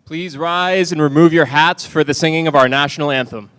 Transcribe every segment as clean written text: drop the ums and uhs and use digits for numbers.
Please rise and remove your hats for the singing of our national anthem.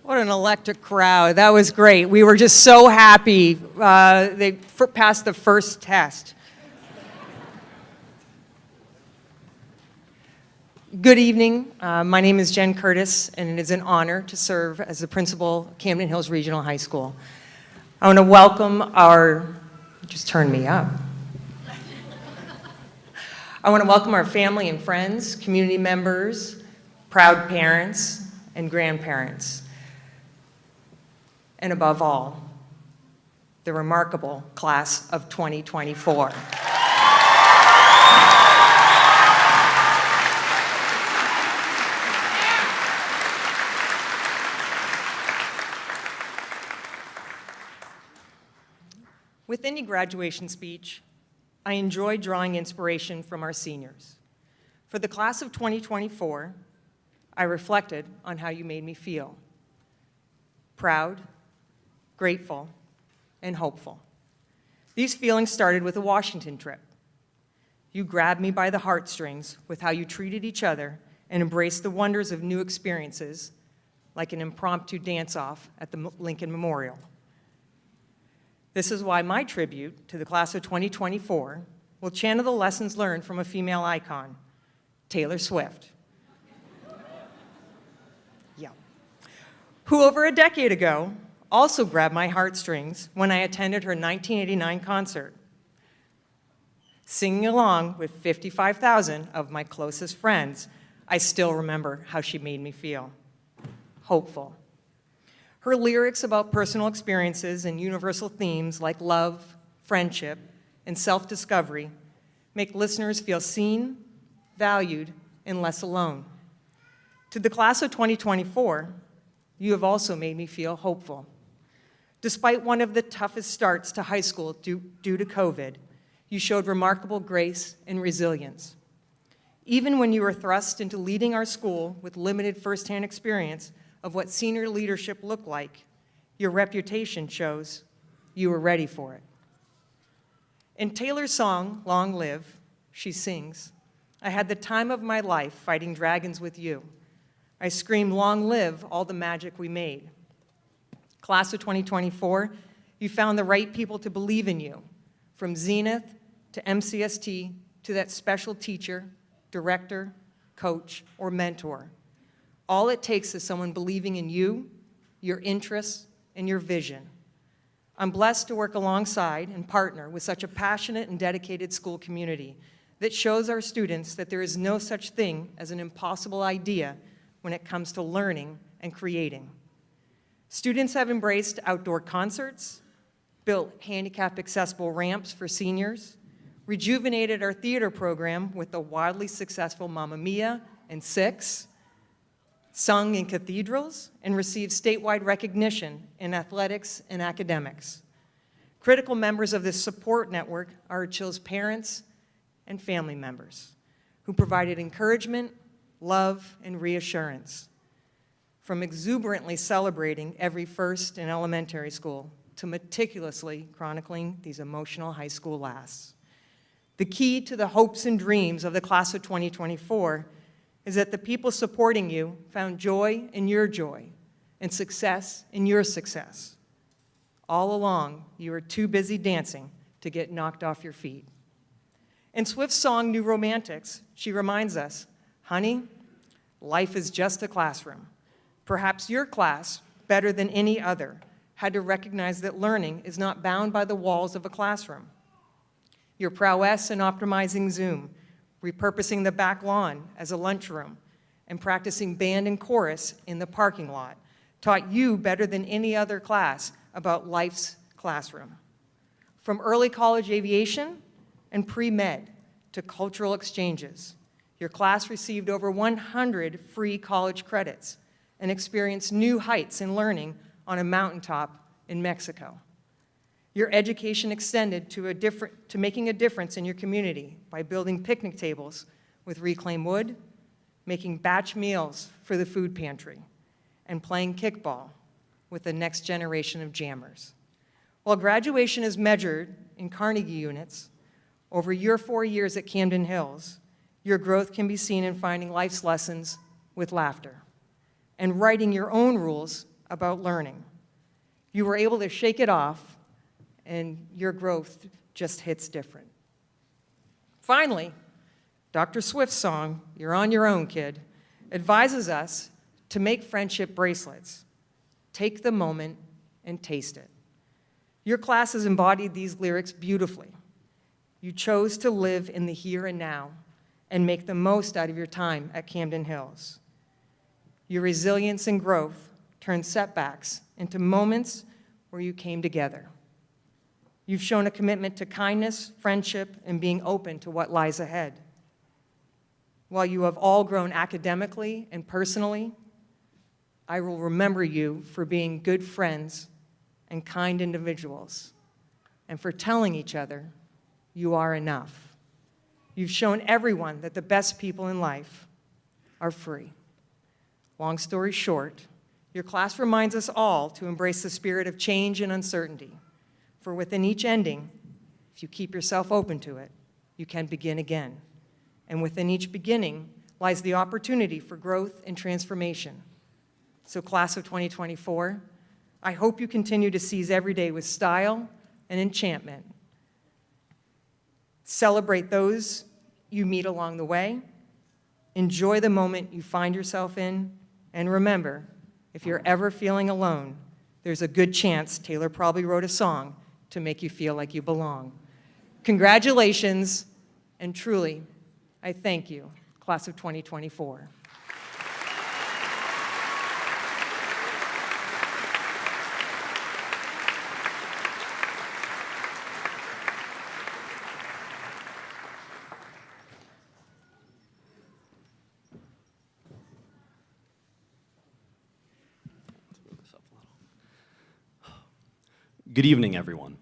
What an electric crowd. That was great. We were just so happy they passed the first test. Good evening. My name is Jen Curtis, and it is an honor to serve as the principal of Camden Hills Regional High School. I want to welcome just turn me up. I want to welcome our family and friends, community members, proud parents, and grandparents. And above all, the remarkable class of 2024. With any graduation speech, I enjoy drawing inspiration from our seniors. For the class of 2024, I reflected on how you made me feel. Proud, grateful, and hopeful. These feelings started with a Washington trip. You grabbed me by the heartstrings with how you treated each other and embraced the wonders of new experiences, like an impromptu dance-off at the Lincoln Memorial. This is why my tribute to the class of 2024 will channel the lessons learned from a female icon, Taylor Swift. Yeah. Who over a decade ago also grabbed my heartstrings when I attended her 1989 concert. Singing along with 55,000 of my closest friends, I still remember how she made me feel. Hopeful. Her lyrics about personal experiences and universal themes like love, friendship, and self-discovery make listeners feel seen, valued, and less alone. To the class of 2024, you have also made me feel hopeful. Despite one of the toughest starts to high school due to COVID, you showed remarkable grace and resilience. Even when you were thrust into leading our school with limited firsthand experience of what senior leadership looked like, your reputation shows you were ready for it. In Taylor's song, Long Live, she sings, "I had the time of my life fighting dragons with you. I screamed, long live all the magic we made." Class of 2024, you found the right people to believe in you, from Zenith to MCST to that special teacher, director, coach, or mentor. All it takes is someone believing in you, your interests, and your vision. I'm blessed to work alongside and partner with such a passionate and dedicated school community that shows our students that there is no such thing as an impossible idea when it comes to learning and creating. Students have embraced outdoor concerts, built handicap-accessible ramps for seniors, rejuvenated our theater program with the wildly successful Mamma Mia and Six, sung in cathedrals, and received statewide recognition in athletics and academics. Critical members of this support network are our children's parents and family members who provided encouragement, love, and reassurance. From exuberantly celebrating every first in elementary school to meticulously chronicling these emotional high school lasts. The key to the hopes and dreams of the class of 2024 is that the people supporting you found joy in your joy and success in your success. All along, you were too busy dancing to get knocked off your feet. In Swift's song, New Romantics, she reminds us, honey, life is just a classroom. Perhaps your class, better than any other, had to recognize that learning is not bound by the walls of a classroom. Your prowess in optimizing Zoom, repurposing the back lawn as a lunchroom, and practicing band and chorus in the parking lot taught you better than any other class about life's classroom. From early college aviation and pre-med to cultural exchanges, your class received over 100 free college credits and experienced new heights in learning on a mountaintop in Mexico. Your education extended to making a difference in your community by building picnic tables with reclaimed wood, making batch meals for the food pantry, and playing kickball with the next generation of jammers. While graduation is measured in Carnegie units, over your 4 years at Camden Hills, your growth can be seen in finding life's lessons with laughter and writing your own rules about learning. You were able to shake it off, and your growth just hits different. Finally, Dr. Swift's song, You're on Your Own, Kid, advises us to make friendship bracelets. Take the moment and taste it. Your class has embodied these lyrics beautifully. You chose to live in the here and now and make the most out of your time at Camden Hills. Your resilience and growth turned setbacks into moments where you came together. You've shown a commitment to kindness, friendship, and being open to what lies ahead. While you have all grown academically and personally, I will remember you for being good friends and kind individuals, and for telling each other you are enough. You've shown everyone that the best people in life are free. Long story short, your class reminds us all to embrace the spirit of change and uncertainty. For within each ending, if you keep yourself open to it, you can begin again. And within each beginning lies the opportunity for growth and transformation. So class of 2024, I hope you continue to seize every day with style and enchantment. Celebrate those you meet along the way. Enjoy the moment you find yourself in. And remember, if you're ever feeling alone, there's a good chance Taylor probably wrote a song to make you feel like you belong. Congratulations, and truly, I thank you, class of 2024. Good evening, everyone.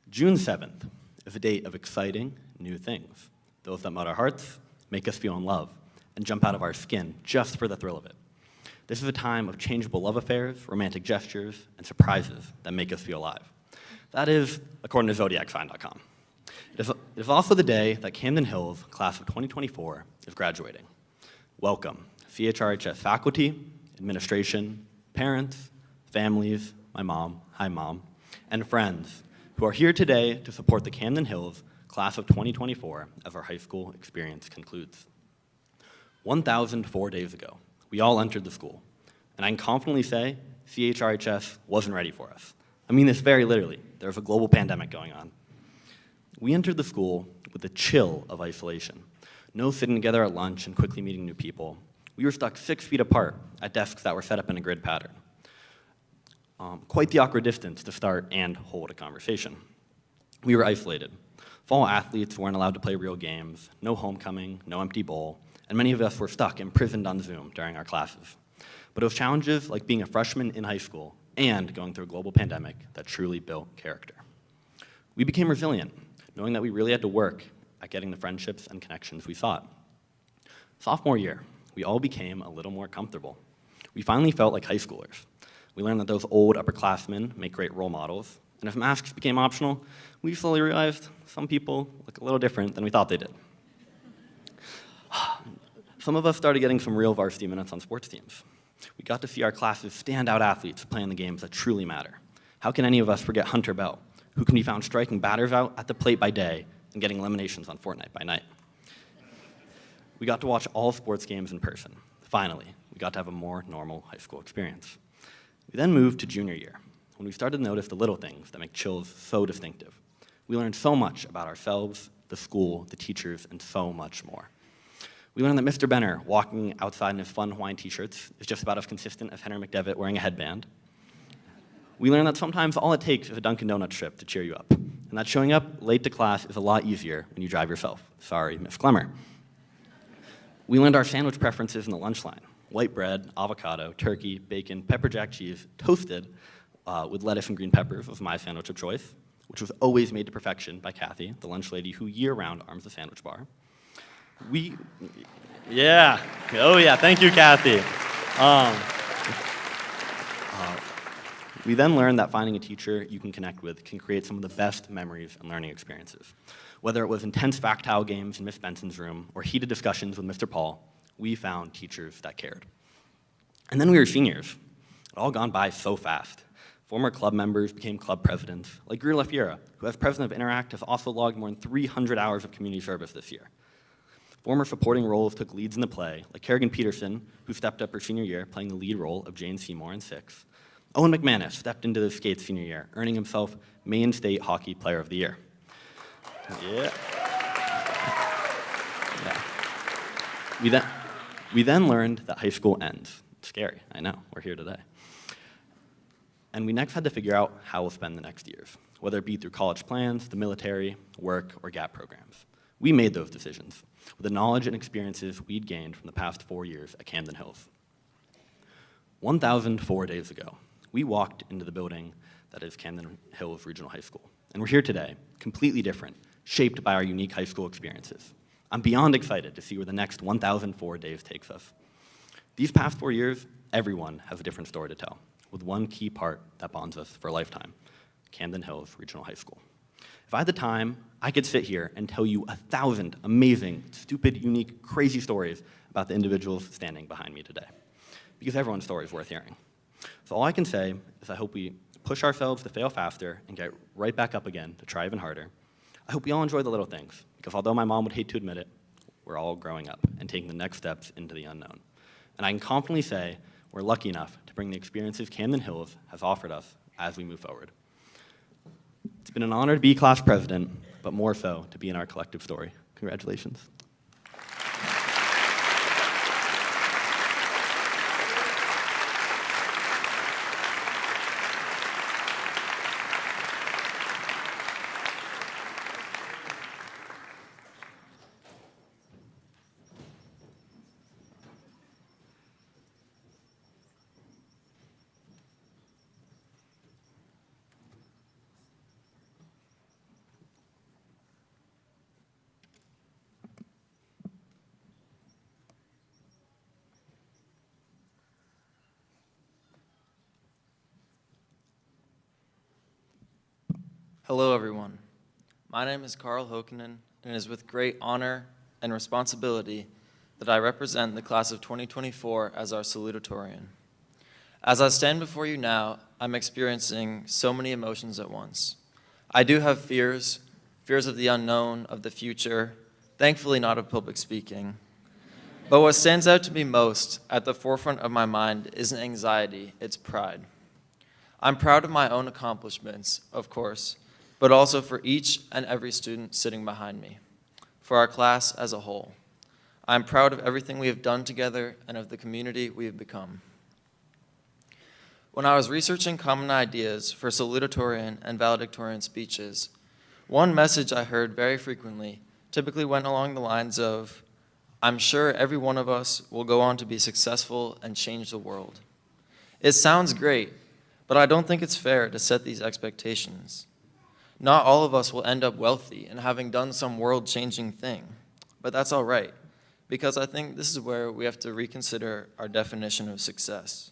June 7th is a date of exciting new things. Those that melt our hearts, make us feel in love, and jump out of our skin just for the thrill of it. This is a time of changeable love affairs, romantic gestures, and surprises that make us feel alive. That is, according to zodiacsign.com. It is also the day that Camden Hills class of 2024 is graduating. Welcome, CHRHS faculty, administration, parents, families, my mom, hi mom, and friends who are here today to support the Camden Hills class of 2024 as our high school experience concludes. 1,004 days ago, we all entered the school, and I can confidently say CHRHS wasn't ready for us. I mean this very literally. There was a global pandemic going on. We entered the school with a chill of isolation. No sitting together at lunch and quickly meeting new people. We were stuck 6 feet apart at desks that were set up in a grid pattern. Quite the awkward distance to start and hold a conversation. We were isolated. Fall athletes weren't allowed to play real games, no homecoming, no empty bowl, and many of us were stuck imprisoned on Zoom during our classes. But it was challenges like being a freshman in high school and going through a global pandemic that truly built character. We became resilient, knowing that we really had to work at getting the friendships and connections we sought. Sophomore year, we all became a little more comfortable. We finally felt like high schoolers. We learned that those old upperclassmen make great role models, and if masks became optional, we slowly realized some people look a little different than we thought they did. Some of us started getting some real varsity minutes on sports teams. We got to see our class's standout athletes playing the games that truly matter. How can any of us forget Hunter Bell, who can be found striking batters out at the plate by day and getting eliminations on Fortnite by night? We got to watch all sports games in person. Finally, we got to have a more normal high school experience. We then moved to junior year, when we started to notice the little things that make chills so distinctive. We learned so much about ourselves, the school, the teachers, and so much more. We learned that Mr. Benner walking outside in his fun Hawaiian t-shirts is just about as consistent as Henry McDevitt wearing a headband. We learned that sometimes all it takes is a Dunkin' Donuts trip to cheer you up, and that showing up late to class is a lot easier when you drive yourself. Sorry, Miss Clemmer. We learned our sandwich preferences in the lunch line. White bread, avocado, turkey, bacon, pepper jack cheese, toasted with lettuce and green peppers was my sandwich of choice, which was always made to perfection by Kathy, the lunch lady who year-round arms the sandwich bar. Oh yeah, thank you, Kathy. We then learned that finding a teacher you can connect with can create some of the best memories and learning experiences. Whether it was intense factile games in Miss Benson's room or heated discussions with Mr. Paul, we found teachers that cared. And then we were seniors. It all gone by so fast. Former club members became club presidents, like Greer LaFiera, who as president of Interact has also logged more than 300 hours of community service this year. Former supporting roles took leads in the play, like Kerrigan Peterson, who stepped up her senior year, playing the lead role of Jane Seymour in Six. Owen McManus stepped into the skates senior year, earning himself Maine State Hockey Player of the Year. Yeah. We then learned that high school ends. Scary, I know, we're here today. And we next had to figure out how we'll spend the next years, whether it be through college plans, the military, work, or gap programs. We made those decisions with the knowledge and experiences we'd gained from the past 4 years at Camden Hills. 1,004 days ago, we walked into the building that is Camden Hills Regional High School. And we're here today, completely different, shaped by our unique high school experiences. I'm beyond excited to see where the next 1,004 days takes us. These past 4 years, everyone has a different story to tell, with one key part that bonds us for a lifetime, Camden Hills Regional High School. If I had the time, I could sit here and tell you 1,000 amazing, stupid, unique, crazy stories about the individuals standing behind me today, because everyone's story is worth hearing. So all I can say is I hope we push ourselves to fail faster and get right back up again to try even harder. I hope we all enjoy the little things, because although my mom would hate to admit it, we're all growing up and taking the next steps into the unknown. And I can confidently say we're lucky enough to bring the experiences Camden Hills has offered us as we move forward. It's been an honor to be class president, but more so to be in our collective story. Congratulations. Hello, everyone. My name is Carl Hokinen, and it is with great honor and responsibility that I represent the class of 2024 as our salutatorian. As I stand before you now, I'm experiencing so many emotions at once. I do have fears of the unknown, of the future, thankfully not of public speaking. But what stands out to me most at the forefront of my mind isn't anxiety, it's pride. I'm proud of my own accomplishments, of course, but also for each and every student sitting behind me, for our class as a whole. I'm proud of everything we have done together and of the community we have become. When I was researching common ideas for salutatorian and valedictorian speeches, one message I heard very frequently typically went along the lines of, "I'm sure every one of us will go on to be successful and change the world." It sounds great, but I don't think it's fair to set these expectations. Not all of us will end up wealthy and having done some world-changing thing, but that's all right, because I think this is where we have to reconsider our definition of success.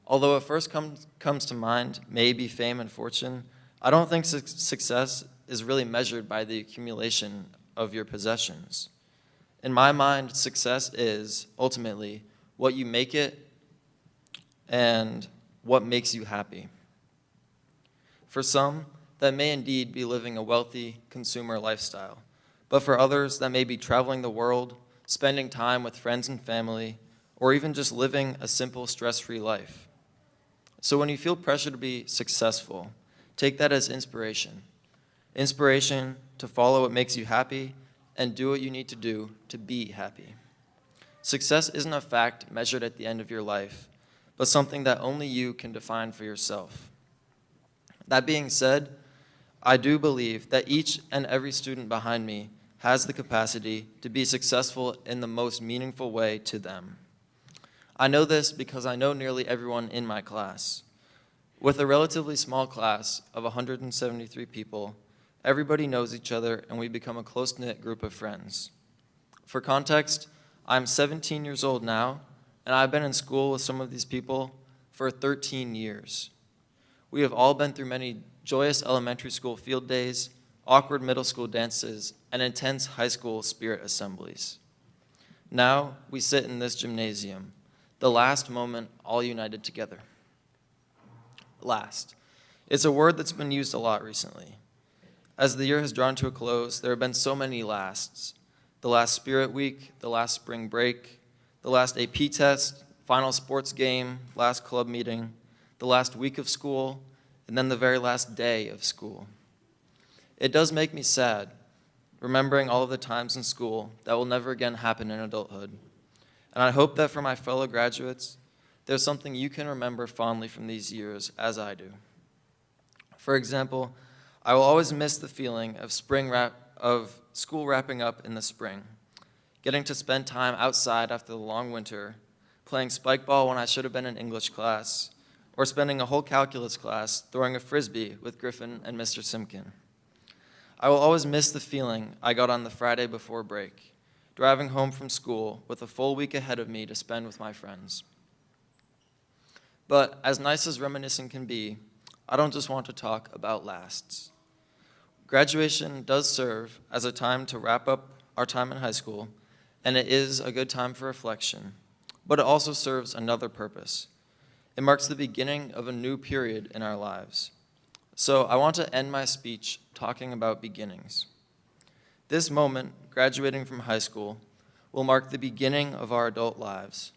Although what first comes to mind may be fame and fortune, I don't think success is really measured by the accumulation of your possessions. In my mind, success is, ultimately, what you make it and what makes you happy. For some, that may indeed be living a wealthy consumer lifestyle, but for others, that may be traveling the world, spending time with friends and family, or even just living a simple, stress-free life. So when you feel pressure to be successful, take that as inspiration. Inspiration to follow what makes you happy and do what you need to do to be happy. Success isn't a fact measured at the end of your life, but something that only you can define for yourself. That being said, I do believe that each and every student behind me has the capacity to be successful in the most meaningful way to them. I know this because I know nearly everyone in my class. With a relatively small class of 173 people, everybody knows each other and we become a close-knit group of friends. For context, I'm 17 years old now, and I've been in school with some of these people for 13 years. We have all been through many joyous elementary school field days, awkward middle school dances, and intense high school spirit assemblies. Now, we sit in this gymnasium, the last moment all united together. Last. It's a word that's been used a lot recently. As the year has drawn to a close, there have been so many lasts. The last spirit week, the last spring break, the last AP test, final sports game, last club meeting, the last week of school, and then the very last day of school. It does make me sad, remembering all of the times in school that will never again happen in adulthood. And I hope that for my fellow graduates, there's something you can remember fondly from these years, as I do. For example, I will always miss the feeling of school wrapping up in the spring, getting to spend time outside after the long winter, playing spike ball when I should have been in English class, or spending a whole calculus class throwing a frisbee with Griffin and Mr. Simpkin. I will always miss the feeling I got on the Friday before break, driving home from school with a full week ahead of me to spend with my friends. But as nice as reminiscing can be, I don't just want to talk about lasts. Graduation does serve as a time to wrap up our time in high school, and it is a good time for reflection, but it also serves another purpose. It marks the beginning of a new period in our lives. So I want to end my speech talking about beginnings. This moment, graduating from high school, will mark the beginning of our adult lives.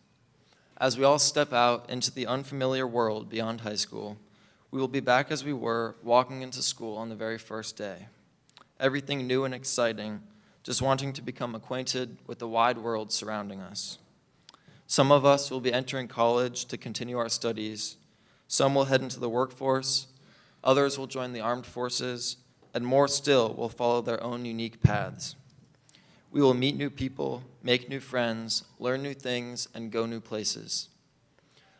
As we all step out into the unfamiliar world beyond high school, we will be back as we were walking into school on the very first day. Everything new and exciting, just wanting to become acquainted with the wide world surrounding us. Some of us will be entering college to continue our studies. Some will head into the workforce. Others will join the armed forces, and more still will follow their own unique paths. We will meet new people, make new friends, learn new things, and go new places.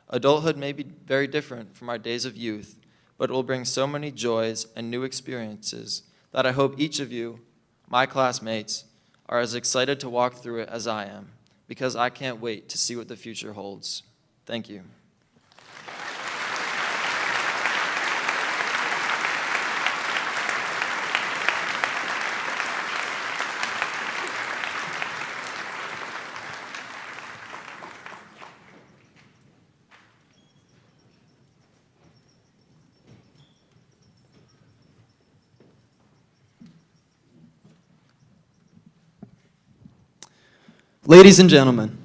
Adulthood may be very different from our days of youth, but it will bring so many joys and new experiences that I hope each of you, my classmates, are as excited to walk through it as I am, because I can't wait to see what the future holds. Thank you. Ladies and gentlemen,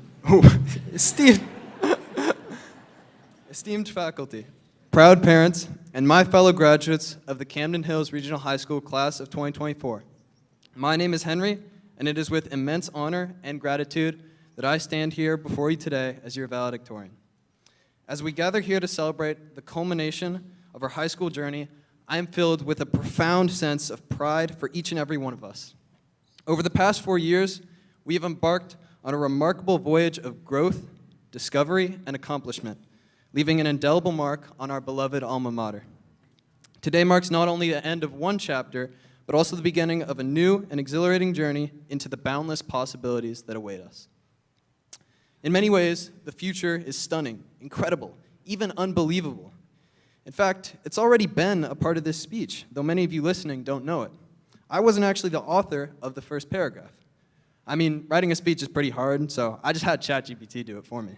esteemed faculty, proud parents, and my fellow graduates of the Camden Hills Regional High School class of 2024. My name is Henry, and it is with immense honor and gratitude that I stand here before you today as your valedictorian. As we gather here to celebrate the culmination of our high school journey, I am filled with a profound sense of pride for each and every one of us. Over the past 4 years, we have embarked on a remarkable voyage of growth, discovery, and accomplishment, leaving an indelible mark on our beloved alma mater. Today marks not only the end of one chapter, but also the beginning of a new and exhilarating journey into the boundless possibilities that await us. In many ways, the future is stunning, incredible, even unbelievable. In fact, it's already been a part of this speech, though many of you listening don't know it. I wasn't actually the author of the first paragraph. I mean, writing a speech is pretty hard, so I just had ChatGPT do it for me.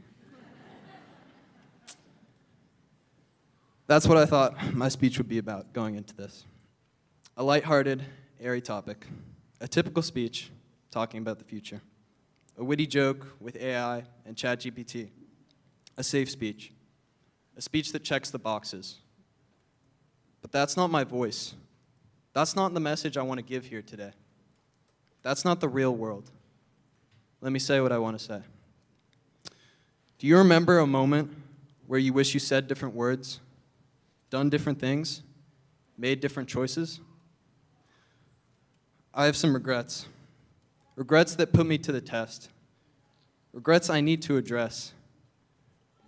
That's what I thought my speech would be about going into this. A lighthearted, airy topic. A typical speech talking about the future. A witty joke with AI and ChatGPT. A safe speech. A speech that checks the boxes. But that's not my voice. That's not the message I want to give here today. That's not the real world. Let me say what I want to say. Do you remember a moment where you wish you said different words, done different things, made different choices? I have some regrets. Regrets that put me to the test. Regrets I need to address.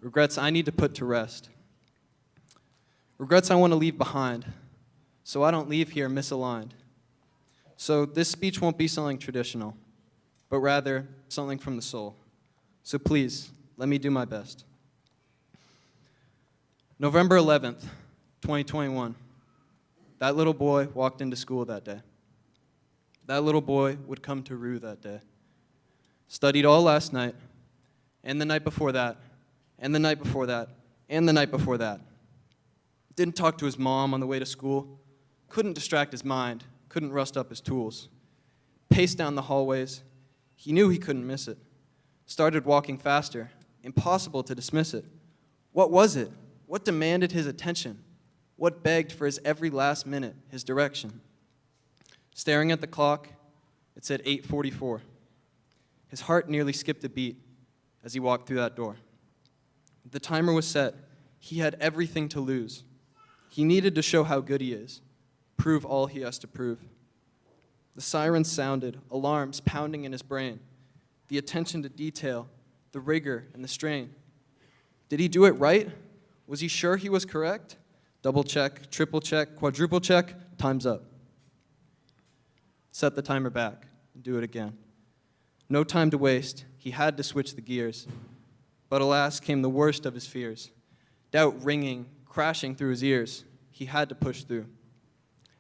Regrets I need to put to rest. Regrets I want to leave behind, so I don't leave here misaligned. So this speech won't be something traditional, but rather something from the soul. So please, let me do my best. November 11th, 2021. That little boy walked into school that day. That little boy would come to Rue that day. Studied all last night, and the night before that, and the night before that, and the night before that. Didn't talk to his mom on the way to school. Couldn't distract his mind. Couldn't rust up his tools. Paced down the hallways. He knew he couldn't miss it. Started walking faster. Impossible to dismiss it. What was it? What demanded his attention? What begged for his every last minute, his direction? Staring at the clock, it said 8:44. His heart nearly skipped a beat as he walked through that door. The timer was set. He had everything to lose. He needed to show how good he is, prove all he has to prove. The sirens sounded, alarms pounding in his brain, the attention to detail, the rigor and the strain. Did he do it right? Was he sure he was correct? Double check, triple check, quadruple check, time's up. Set the timer back and do it again. No time to waste. He had to switch the gears. But alas, came the worst of his fears. Doubt ringing, crashing through his ears. He had to push through.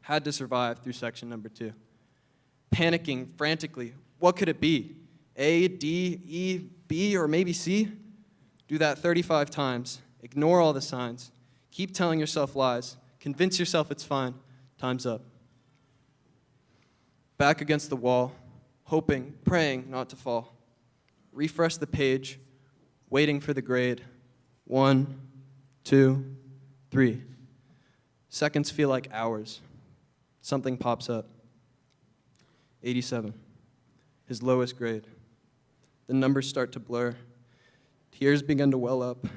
Had to survive through section number 2. Panicking frantically, what could it be? A, D, E, B, or maybe C? Do that 35 times. Ignore all the signs. Keep telling yourself lies. Convince yourself it's fine. Time's up. Back against the wall, hoping, praying not to fall. Refresh the page, waiting for the grade. 1, 2, 3. Seconds feel like hours. Something pops up. 87. His lowest grade. The numbers start to blur. Tears begin to well up.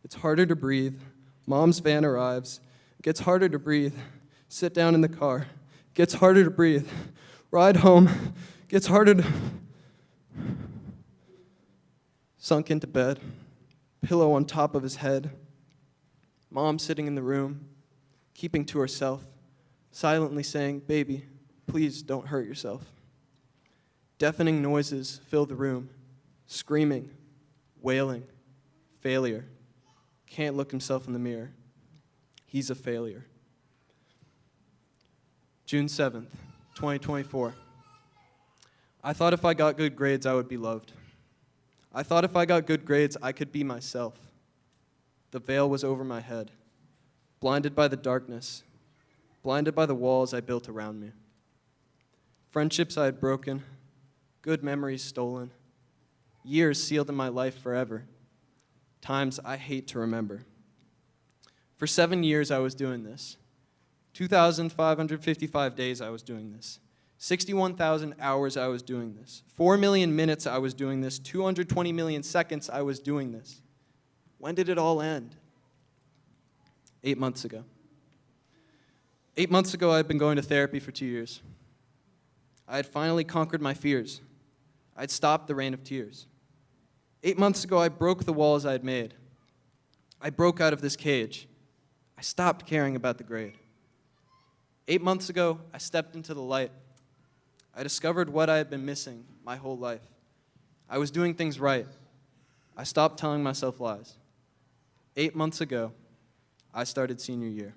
It's harder to breathe. Mom's van arrives. It gets harder to breathe. Sit down in the car. Gets harder to breathe. Ride home. Gets harder to... Sunk into bed. Pillow on top of his head. Mom sitting in the room, keeping to herself, silently saying, "Baby, please don't hurt yourself." Deafening noises fill the room. Screaming, wailing, failure. Can't look himself in the mirror. He's a failure. June 7th, 2024. I thought if I got good grades, I would be loved. I thought if I got good grades, I could be myself. The veil was over my head, blinded by the darkness, blinded by the walls I built around me. Friendships I had broken, good memories stolen, years sealed in my life forever, times I hate to remember. For 7 years I was doing this. 2,555 days I was doing this. 61,000 hours I was doing this. 4 million minutes I was doing this. 220 million seconds I was doing this. When did it all end? 8 months ago. 8 months ago, I had been going to therapy for 2 years. I had finally conquered my fears. I had stopped the rain of tears. 8 months ago, I broke the walls I had made. I broke out of this cage. I stopped caring about the grade. 8 months ago, I stepped into the light. I discovered what I had been missing my whole life. I was doing things right. I stopped telling myself lies. 8 months ago, I started senior year.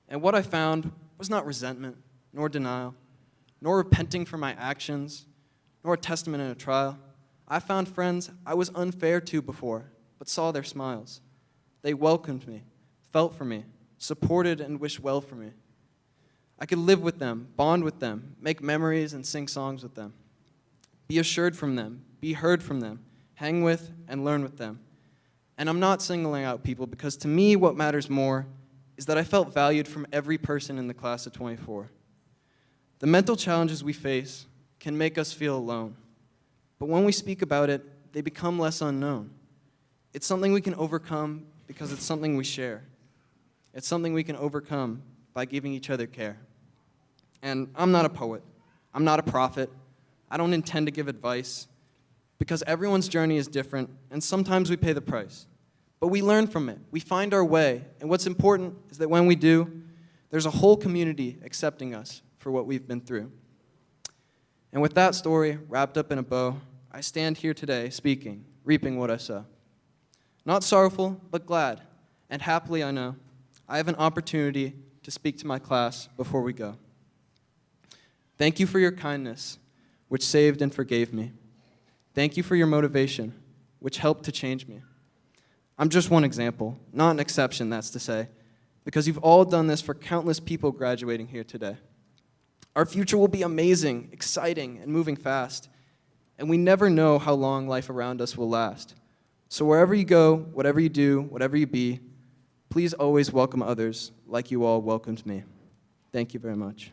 And what I found was not resentment, nor denial, nor repenting for my actions, nor a testament in a trial. I found friends I was unfair to before, but saw their smiles. They welcomed me, felt for me, supported and wished well for me. I could live with them, bond with them, make memories and sing songs with them. Be assured from them, be heard from them, hang with and learn with them. And I'm not singling out people because to me what matters more is that I felt valued from every person in the class of 24. The mental challenges we face can make us feel alone, but when we speak about it, they become less unknown. It's something we can overcome because it's something we share. It's something we can overcome by giving each other care. And I'm not a poet. I'm not a prophet. I don't intend to give advice because everyone's journey is different, and sometimes we pay the price. But we learn from it. We find our way. And what's important is that when we do, there's a whole community accepting us for what we've been through. And with that story wrapped up in a bow, I stand here today speaking, reaping what I sow. Not sorrowful, but glad. And happily, I know, I have an opportunity to speak to my class before we go. Thank you for your kindness, which saved and forgave me. Thank you for your motivation, which helped to change me. I'm just one example, not an exception, that's to say, because you've all done this for countless people graduating here today. Our future will be amazing, exciting, and moving fast, and we never know how long life around us will last. So wherever you go, whatever you do, whatever you be, please always welcome others like you all welcomed me. Thank you very much.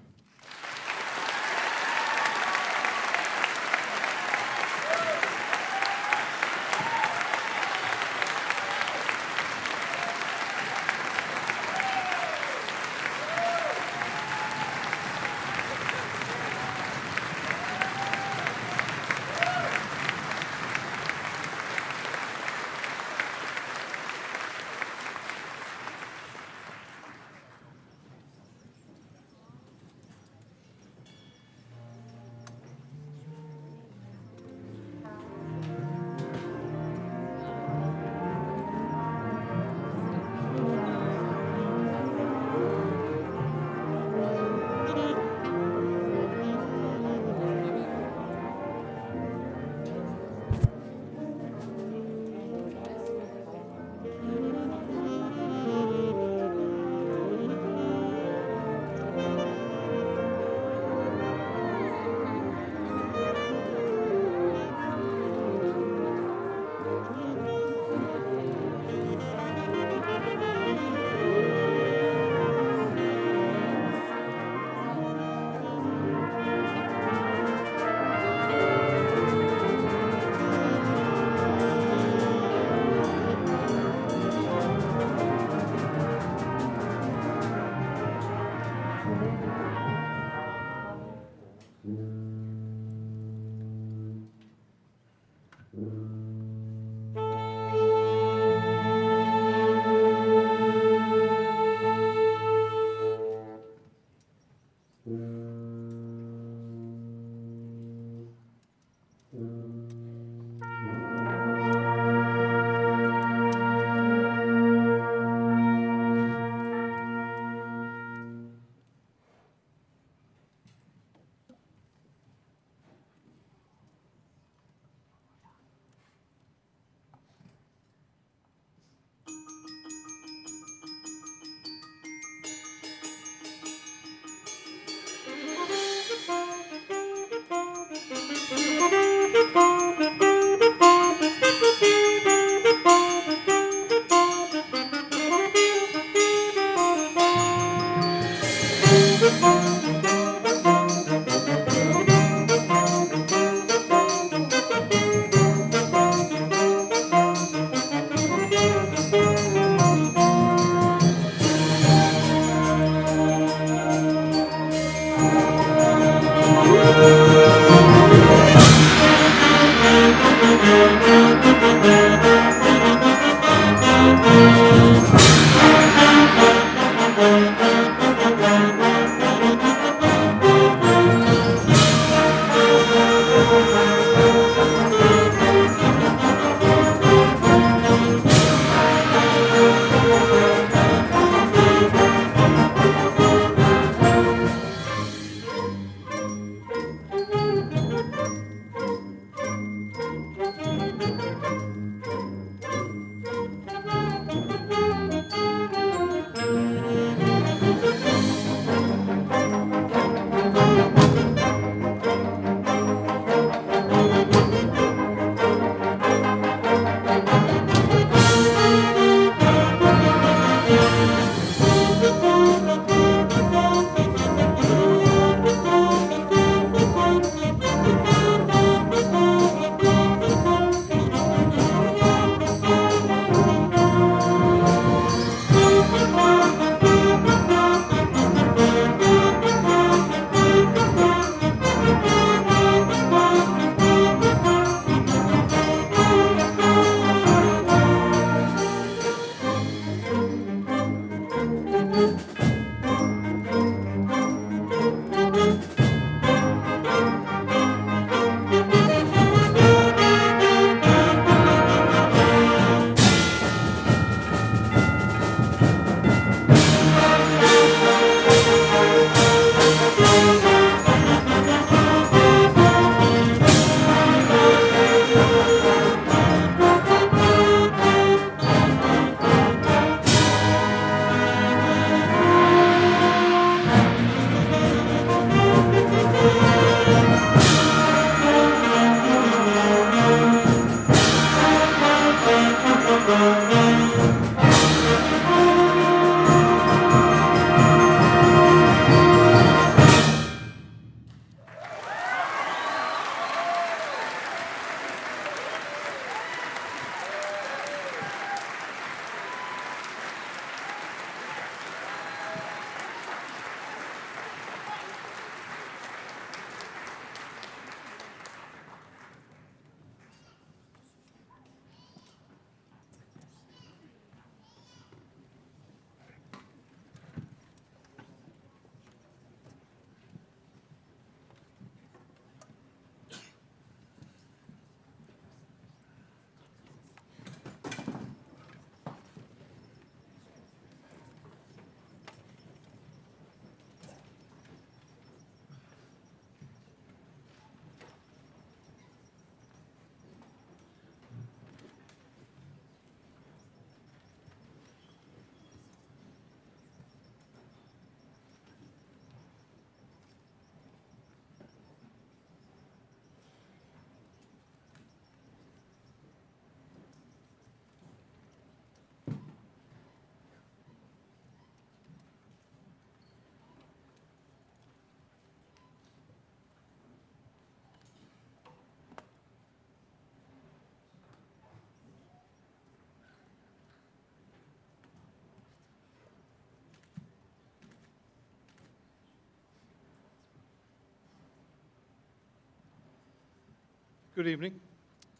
Good evening.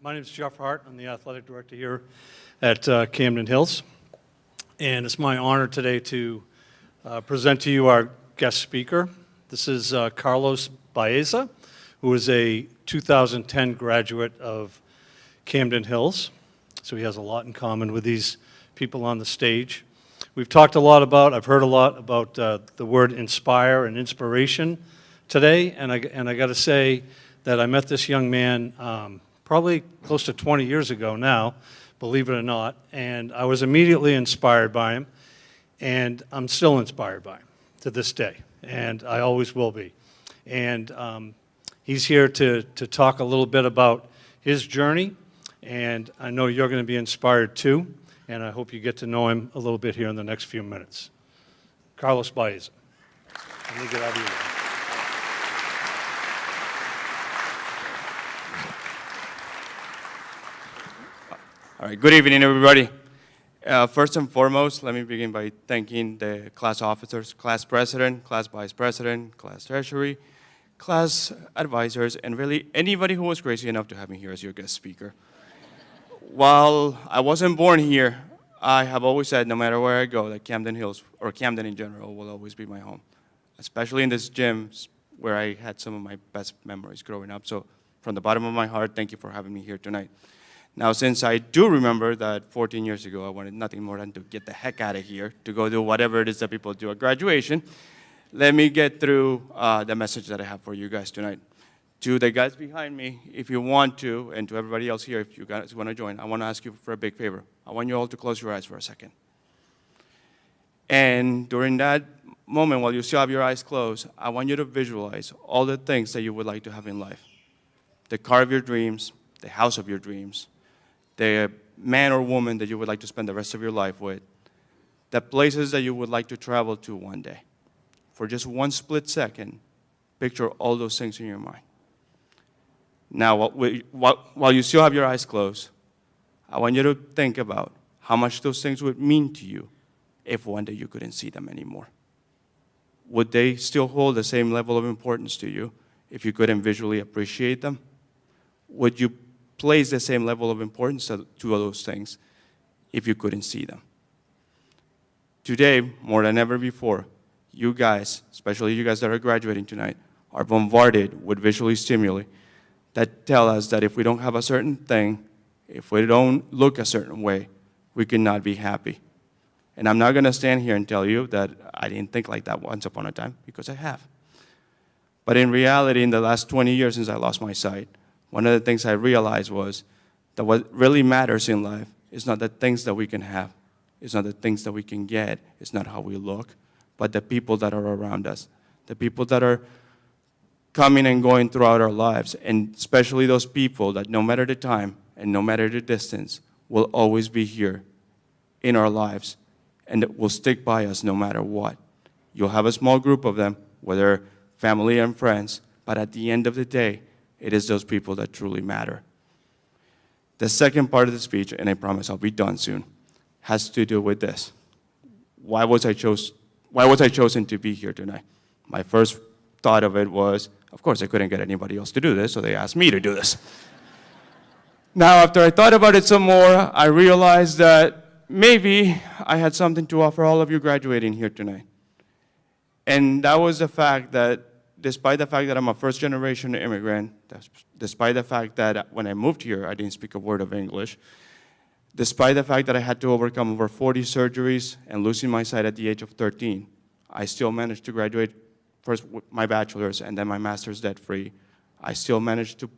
My name is Jeff Hart. I'm the athletic director here at Camden Hills. And it's my honor today to present to you our guest speaker. This is Carlos Baeza, who is a 2010 graduate of Camden Hills. So he has a lot in common with these people on the stage. We've talked a lot about, I've heard a lot about the word inspire and inspiration today. And I got to say that I met this young man probably close to 20 years ago now, believe it or not. And I was immediately inspired by him. And I'm still inspired by him to this day. And I always will be. And he's here to talk a little bit about his journey. And I know you're going to be inspired too. And I hope you get to know him a little bit here in the next few minutes. Carlos Baeza. Let me get out of here. All right, good evening, everybody. First and foremost, let me begin by thanking the class officers, class president, class vice president, class treasury, class advisors, and really anybody who was crazy enough to have me here as your guest speaker. While I wasn't born here, I have always said no matter where I go that Camden Hills, or Camden in general, will always be my home, especially in this gym where I had some of my best memories growing up. So from the bottom of my heart, thank you for having me here tonight. Now, since I do remember that 14 years ago, I wanted nothing more than to get the heck out of here, to go do whatever it is that people do at graduation, let me get through the message that I have for you guys tonight. To the guys behind me, if you want to, and to everybody else here, if you guys want to join, I want to ask you for a big favor. I want you all to close your eyes for a second. And during that moment, while you still have your eyes closed, I want you to visualize all the things that you would like to have in life. The car of your dreams, the house of your dreams, the man or woman that you would like to spend the rest of your life with, the places that you would like to travel to one day. For just one split second, picture all those things in your mind. Now, while you still have your eyes closed, I want you to think about how much those things would mean to you if one day you couldn't see them anymore. Would they still hold the same level of importance to you if you couldn't visually appreciate them? Would you place the same level of importance to those things if you couldn't see them? Today, more than ever before, you guys, especially you guys that are graduating tonight, are bombarded with visually stimuli that tell us that if we don't have a certain thing, if we don't look a certain way, we cannot be happy. And I'm not going to stand here and tell you that I didn't think like that once upon a time, because I have. But in reality, in the last 20 years since I lost my sight, one of the things I realized was that what really matters in life is not the things that we can have, it's not the things that we can get, it's not how we look, but the people that are around us, the people that are coming and going throughout our lives, and especially those people that no matter the time and no matter the distance will always be here in our lives and that will stick by us no matter what. You'll have a small group of them, whether family and friends, but at the end of the day, it is those people that truly matter. The second part of the speech, and I promise I'll be done soon, has to do with this. Why was I chosen to be here tonight? My first thought of it was, of course, I couldn't get anybody else to do this, so they asked me to do this. Now, after I thought about it some more, I realized that maybe I had something to offer all of you graduating here tonight. And that was the fact that despite the fact that I'm a first-generation immigrant, despite the fact that when I moved here, I didn't speak a word of English, despite the fact that I had to overcome over 40 surgeries and losing my sight at the age of 13, I still managed to graduate first with my bachelor's and then my master's debt-free. I still managed to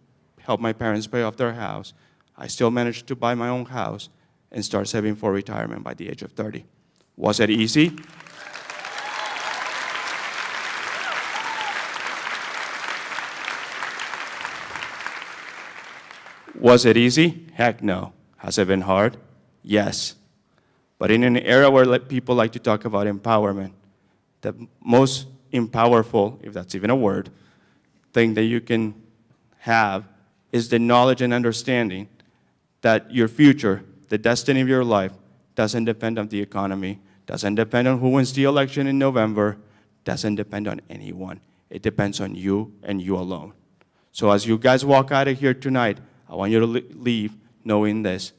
help my parents pay off their house. I still managed to buy my own house and start saving for retirement by the age of 30. Was it easy? Was it easy? Heck no. Has it been hard? Yes. But in an era where people like to talk about empowerment, the most empowerful, if that's even a word, thing that you can have is the knowledge and understanding that your future, the destiny of your life, doesn't depend on the economy, doesn't depend on who wins the election in November, doesn't depend on anyone. It depends on you and you alone. So as you guys walk out of here tonight, I want you to leave knowing this.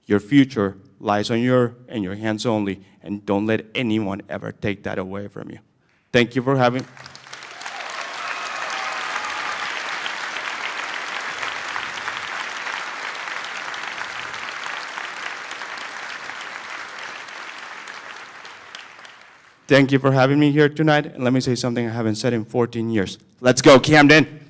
Your future lies in your hands only, and don't let anyone ever take that away from you. Thank you for having. Thank you for having me here tonight, and let me say something I haven't said in 14 years. Let's go, Camden!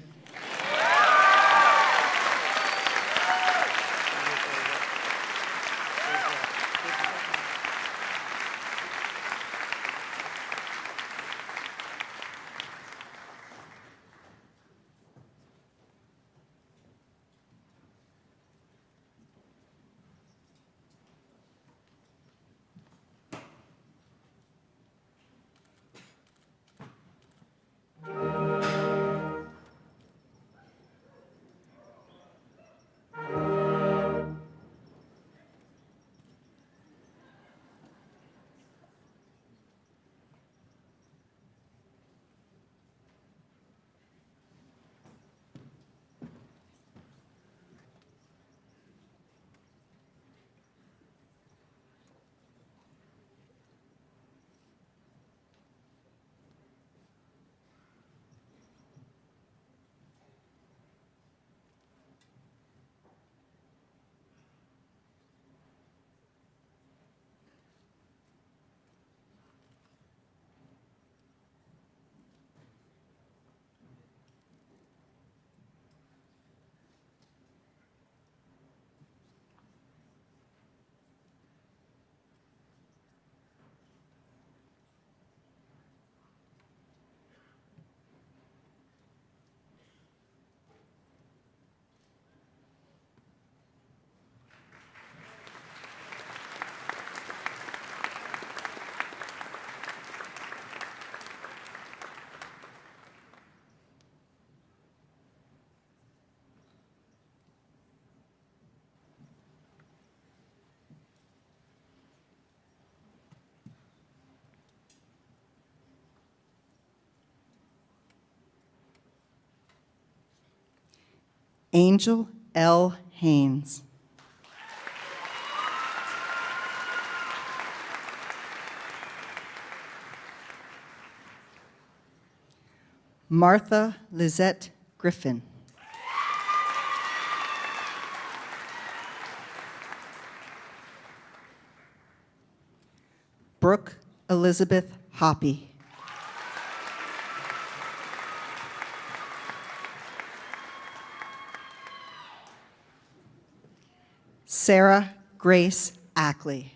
Angel L. Haynes. Martha Lizette Griffin. Brooke Elizabeth Hoppy. Sarah Grace Ackley.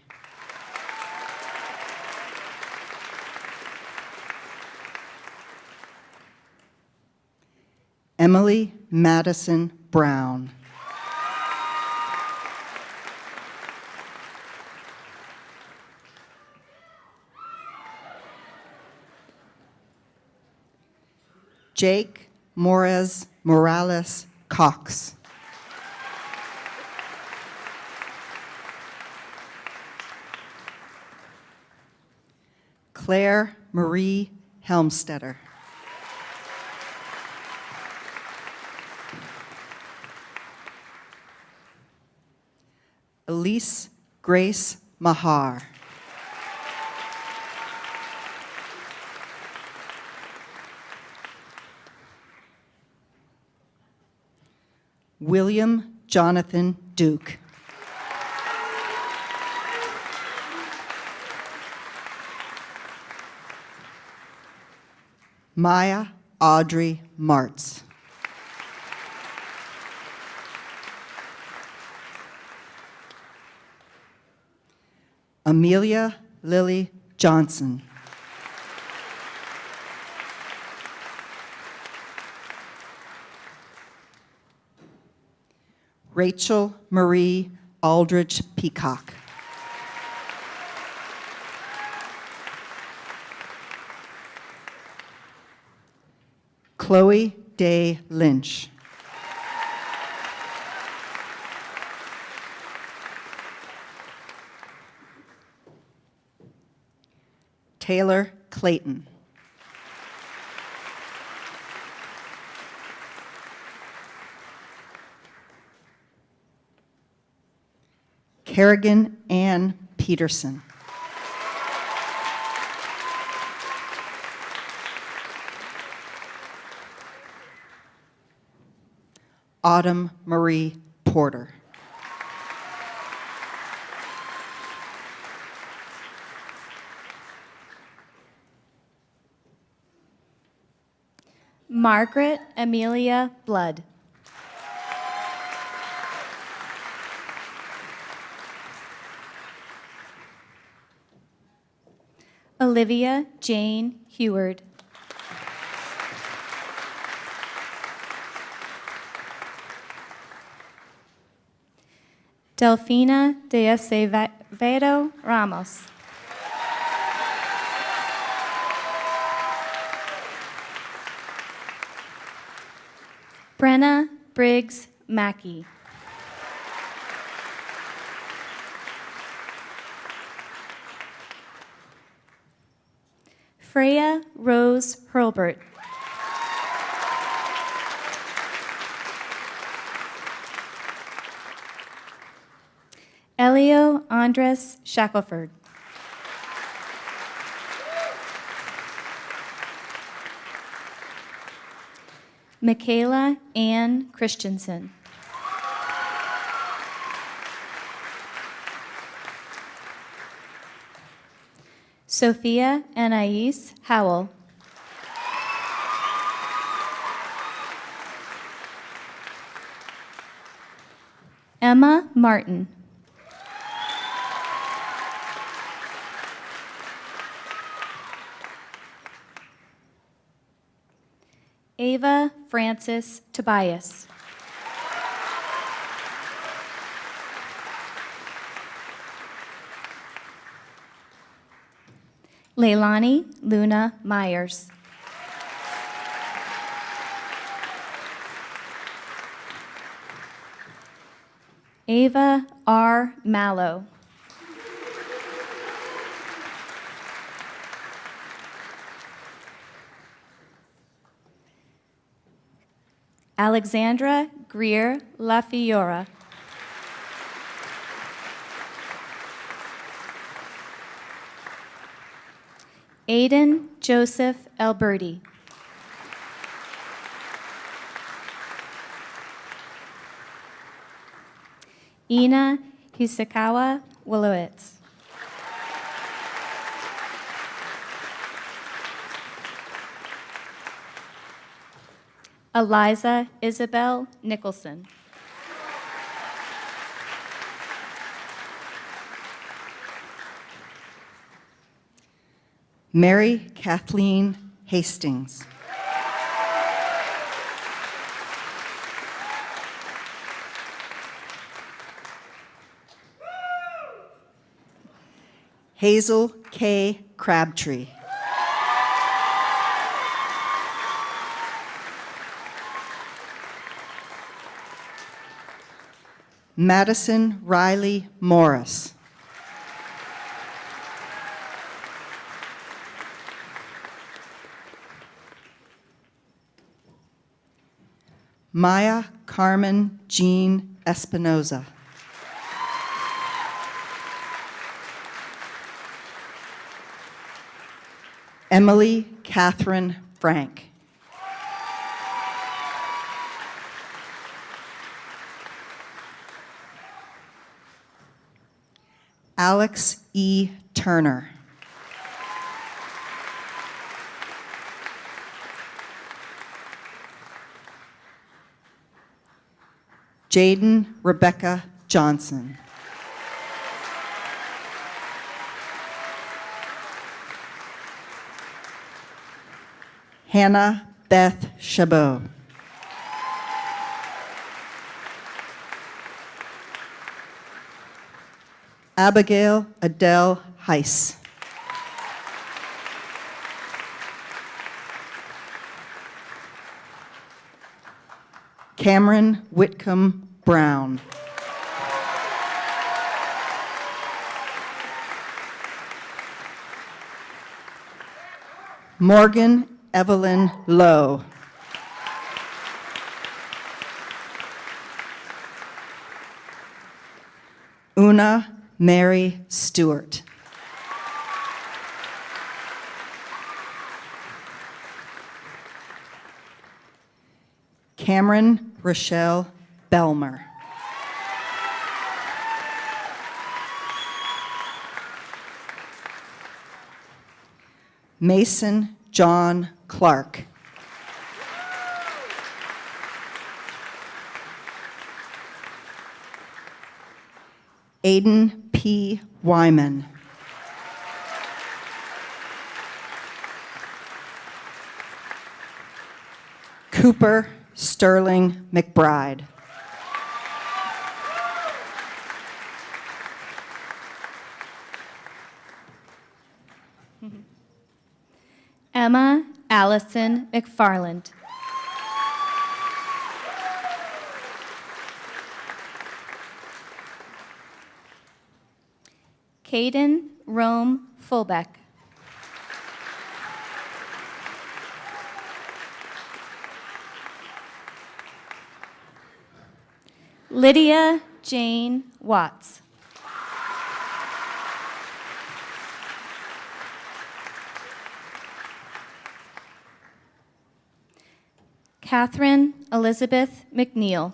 Emily Madison Brown. Jake Morales Cox. Claire Marie Helmstetter. Elise Grace Mahar. William Jonathan Duke. Maya Audrey Martz. Amelia Lily Johnson. Rachel Marie Aldrich Peacock. Chloe Day Lynch. Taylor Clayton. Harrigan Ann Peterson. Autumn Marie Porter. Margaret Amelia Blood. Olivia Jane Heward. Delfina de Acevedo Ramos. Brenna Briggs Mackey. Freya Rose Hurlbert. Elio Andres Shackelford. Michaela Ann Christensen. Sophia Anais Howell. Emma Martin. Ava Francis Tobias. Leilani Luna Myers. Ava R. Mallow. Alexandra Greer LaFiora. Aiden Joseph Alberti. Ina Hisakawa Wolowitz. Eliza Isabel Nicholson. Mary Kathleen Hastings. Hazel K. Crabtree. Madison Riley Morris. Maya Carmen Jean Espinoza. Emily Catherine Frank. Alex E. Turner. Jaden Rebecca Johnson. Hannah Beth Chabot. Abigail Adele Heiss. Cameron Whitcomb Brown. Morgan Evelyn Lowe. Una Mary Stewart. Cameron Rochelle Belmer. Mason John Clark. Aiden P. Wyman. Cooper Sterling McBride. Emma Allison McFarland. Caden Rome Fulbeck. Lydia Jane Watts. Catherine Elizabeth McNeil.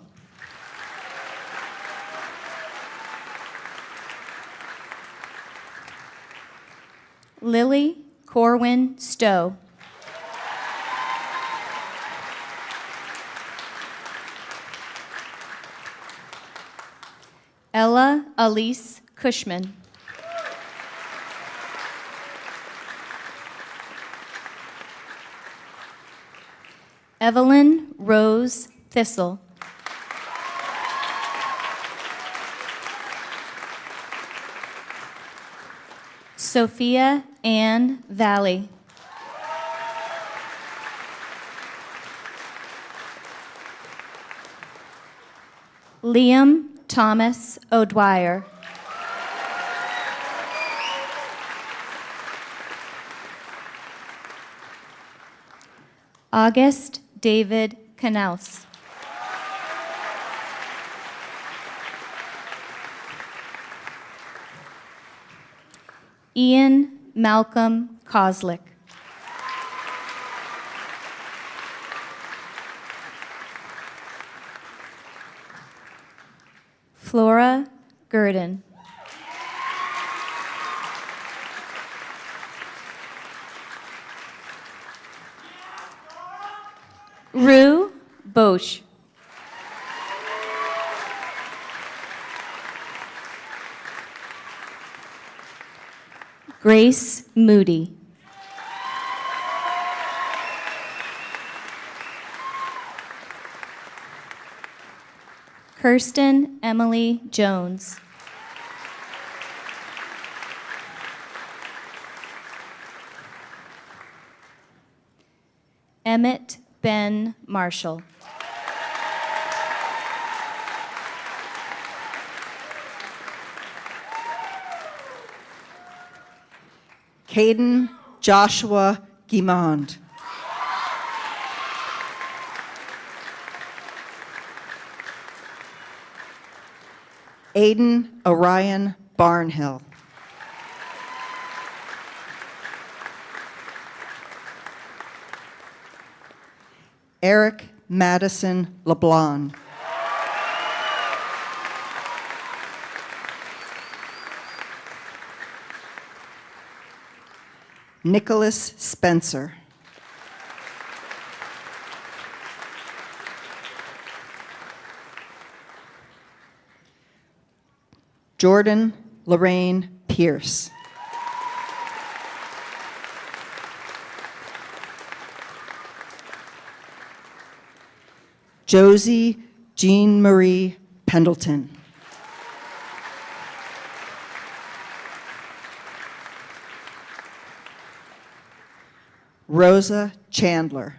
Lily Corwin Stowe. Ella Elise Cushman. Evelyn Rose Thistle. Sophia Ann Valley. Liam Thomas O'Dwyer. August David Knaus. Ian Malcolm Koslick. Flora Gurdon. Rue Bosch. Grace Moody. Kirsten Emily Jones. Emmett Ben Marshall. Caden Joshua Guimond. Aiden Orion Barnhill. Eric Madison LeBlanc. Nicholas Spencer. Jordan Lorraine Pierce. Josie Jean Marie Pendleton. Rosa Chandler.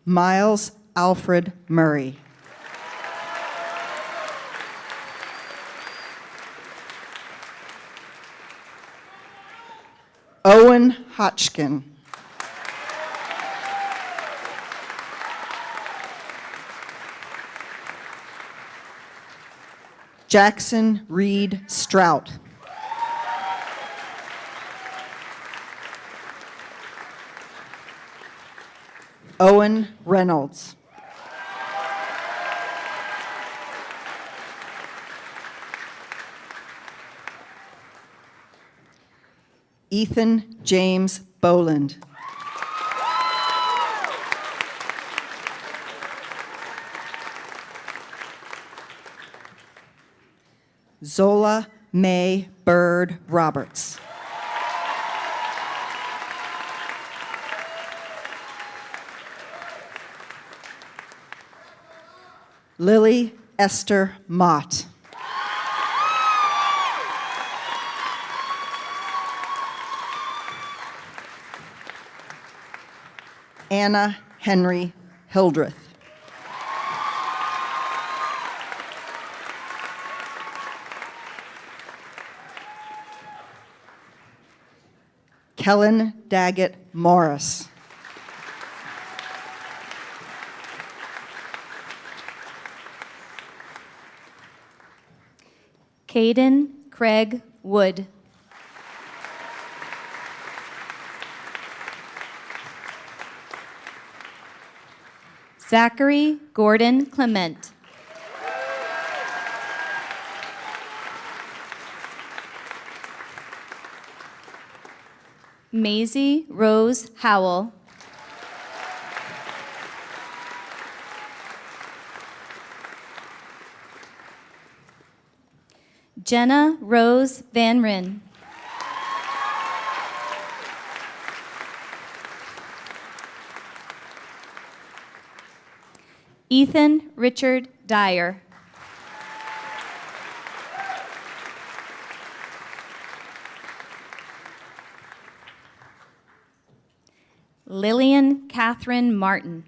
Miles Alfred Murray. Owen Hotchkin. Jackson Reed Strout. Owen Reynolds. Ethan James Boland. Zola May Bird Roberts. Lily Esther Mott. Anna Henry Hildreth. Kellen Daggett Morris. Caden Craig Wood. Zachary Gordon Clement. Maisie Rose Howell. Jenna Rose Van Ryn. Ethan Richard Dyer. Lillian Catherine Martin.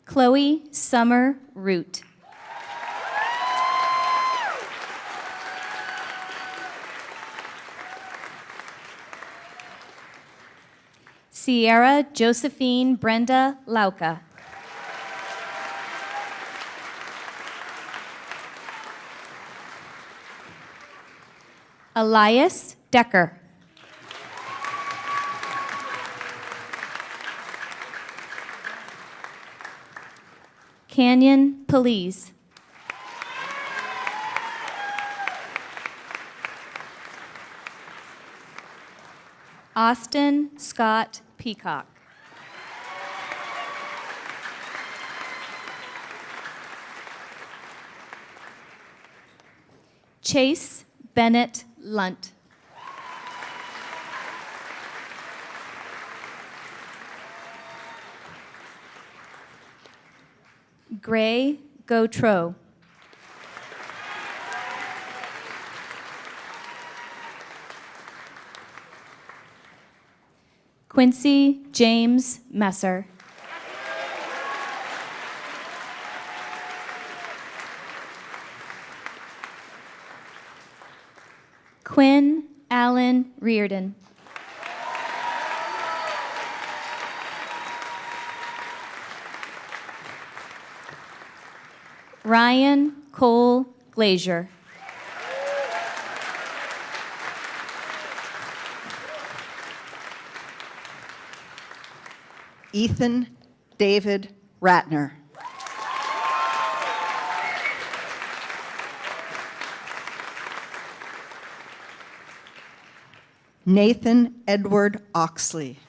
Chloe Summer Root. Sierra Josephine Brenda Lauka. Elias Decker. Canyon Police. Austin Scott Peacock. Chase Bennett Lunt. Gray Gautreaux. Quincy James Messer. Quinn Allen Reardon. Ryan Cole Glazier. Ethan David Ratner. Nathan Edward Oxley.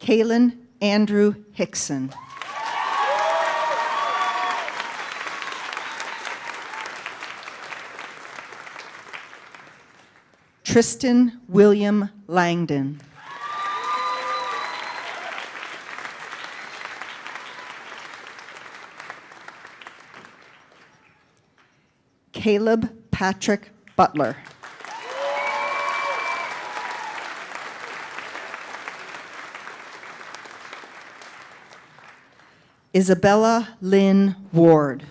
Kalen Andrew Hickson. Tristan William Langdon. Caleb Patrick Butler. Isabella Lynn Ward.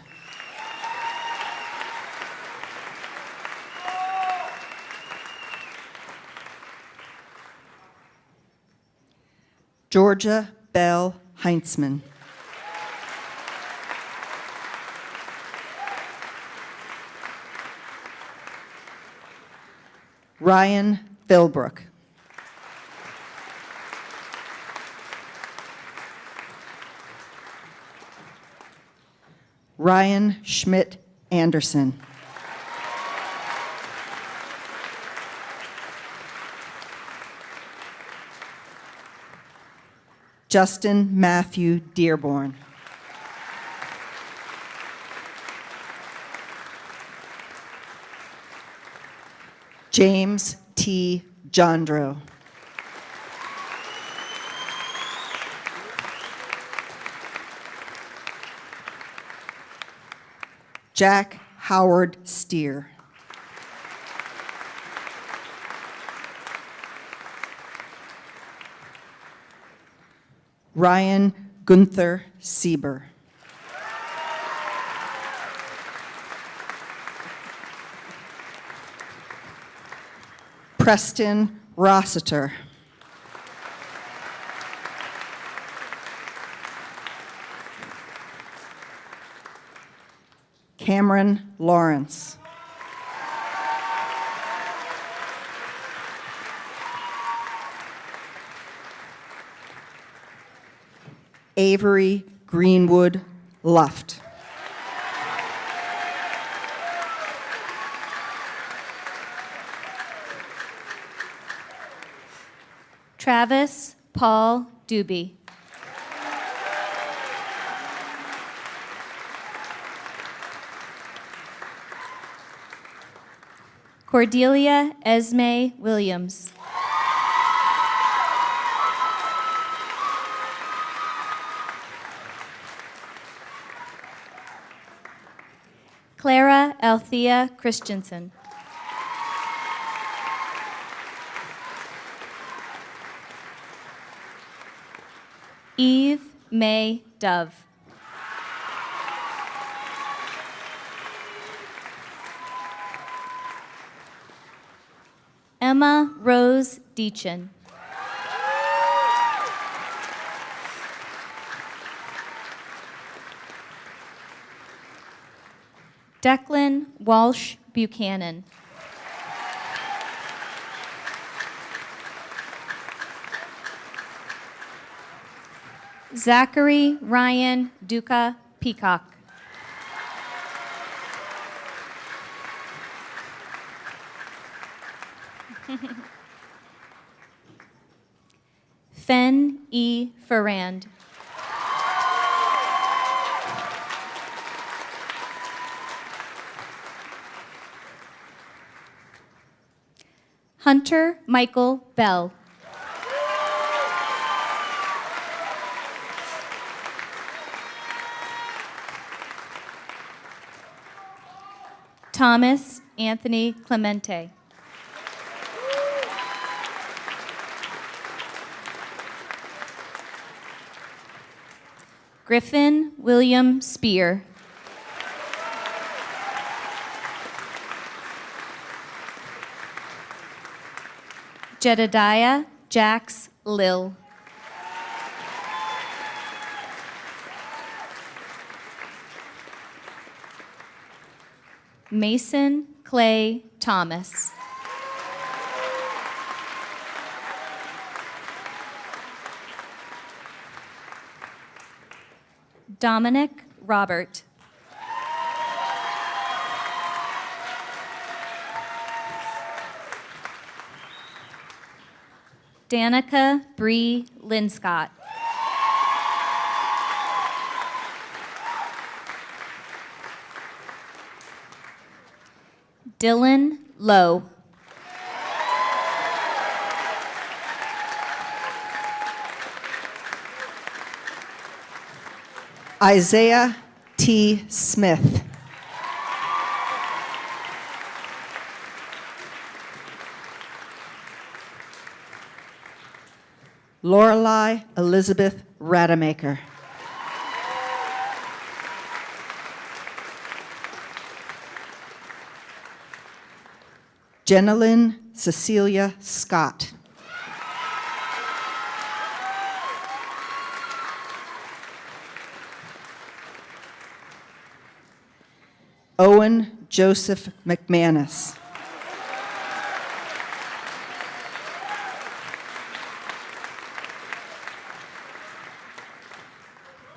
Georgia Bell Heintzman. Ryan Philbrook. Ryan Schmidt Anderson. Justin Matthew Dearborn. James T. Jondro. Jack Howard Steer. Ryan Gunther Sieber. Preston Rossiter. Cameron Lawrence. Avery Greenwood Luft. Travis Paul Doobie. Cordelia Esme Williams. Clara Althea Christensen. Eve May Dove. Emma Rose Deachin. Declan Walsh Buchanan. Zachary Ryan Duca Peacock. Fen E. Ferrand. Hunter Michael Bell. Thomas Anthony Clemente. Griffin William Spear. Jedediah Jax Lill. Mason Clay Thomas. Dominic Robert. Danica Bree Linscott. Dylan Lowe. Isaiah T. Smith. Lorelei Elizabeth Rademacher. Jenilyn Cecilia Scott. Owen Joseph McManus.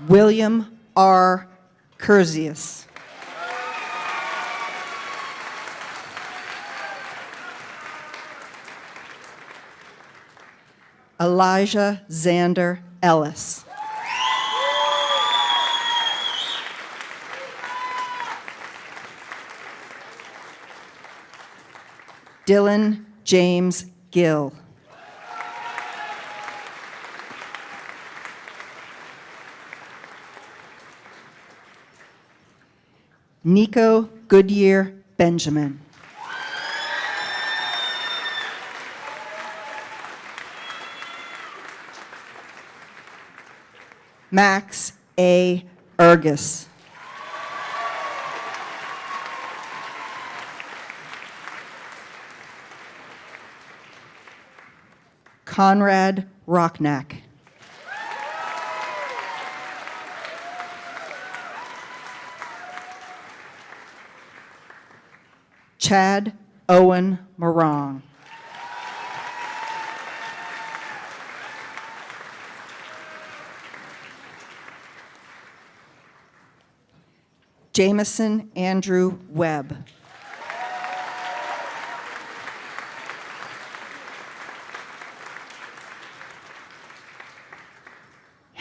William R. Curzius. Elijah Xander Ellis. Dylan James Gill. Nico Goodyear Benjamin. Max A. Ergus. Conrad Rocknack. Chad Owen Morong. Jameson Andrew Webb.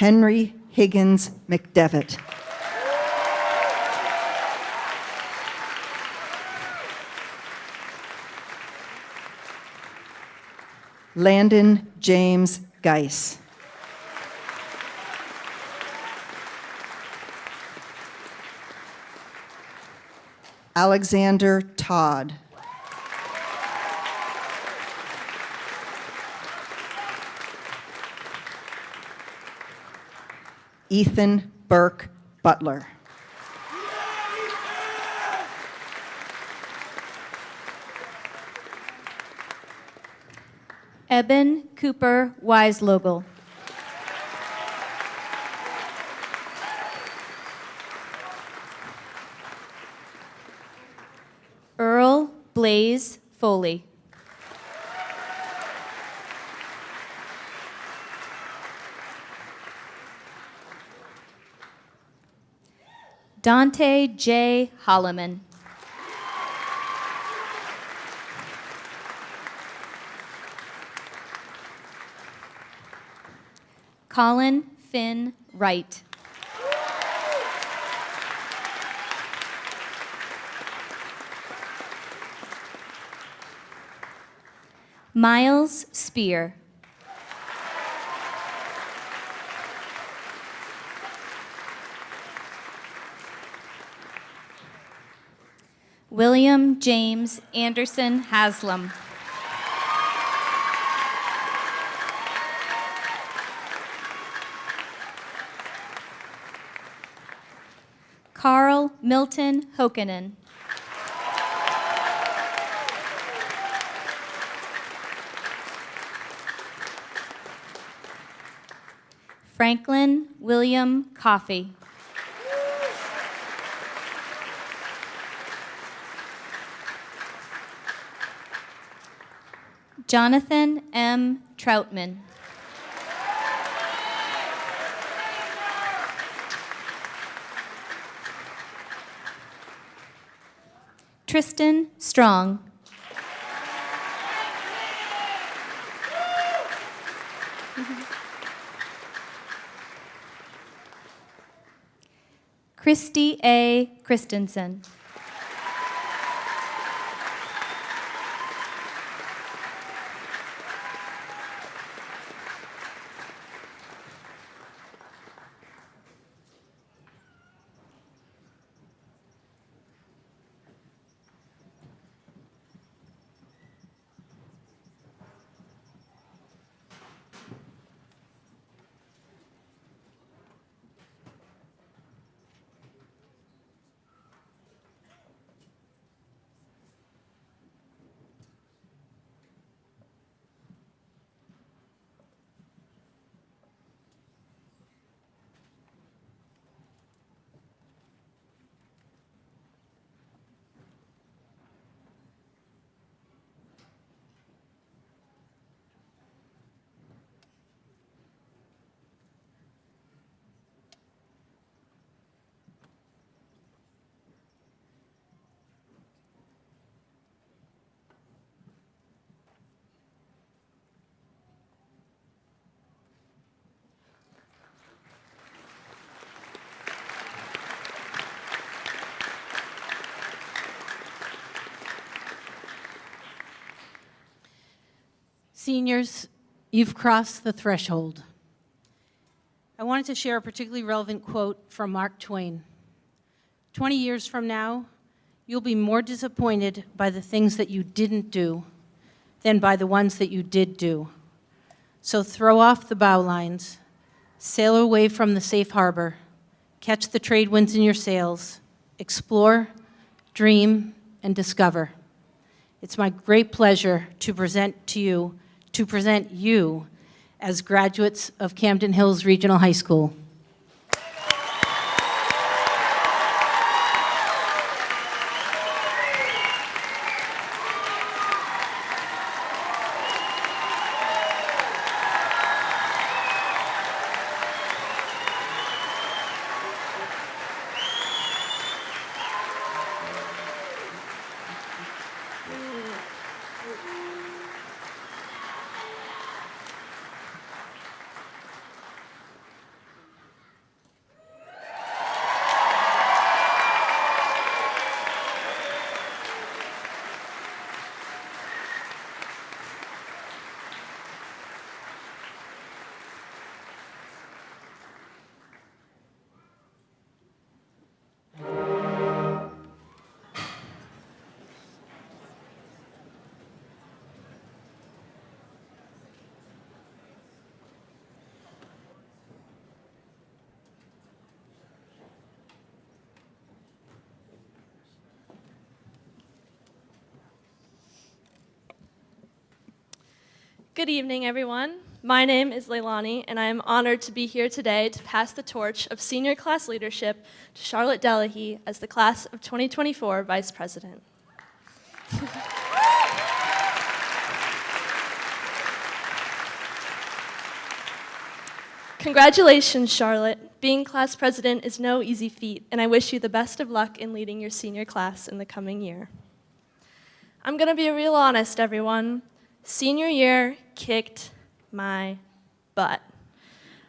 Henry Higgins McDevitt. Landon James Geis. Alexander Todd. Ethan Burke Butler. Eben Cooper Weislogel. Earl Blaze Foley. Dante J. Holloman. Colin Finn Wright. Miles Spear. William James Anderson Haslam. Carl Milton Hokkanen. Franklin William Coffey. Jonathan M. Troutman. Tristan Strong. Christy A. Christensen. Seniors, you've crossed the threshold. I wanted to share a particularly relevant quote from Mark Twain. 20 years from now, you'll be more disappointed by the things that you didn't do than by the ones that you did do. So throw off the bow lines, sail away from the safe harbor, catch the trade winds in your sails, explore, dream, and discover. It's my great pleasure to present you as graduates of Camden Hills Regional High School. Good evening, everyone. My name is Leilani, and I am honored to be here today to pass the torch of senior class leadership to Charlotte Delahy as the class of 2024 Vice President. Congratulations, Charlotte. Being class president is no easy feat, and I wish you the best of luck in leading your senior class in the coming year. I'm going to be real honest, everyone. Senior year kicked my butt.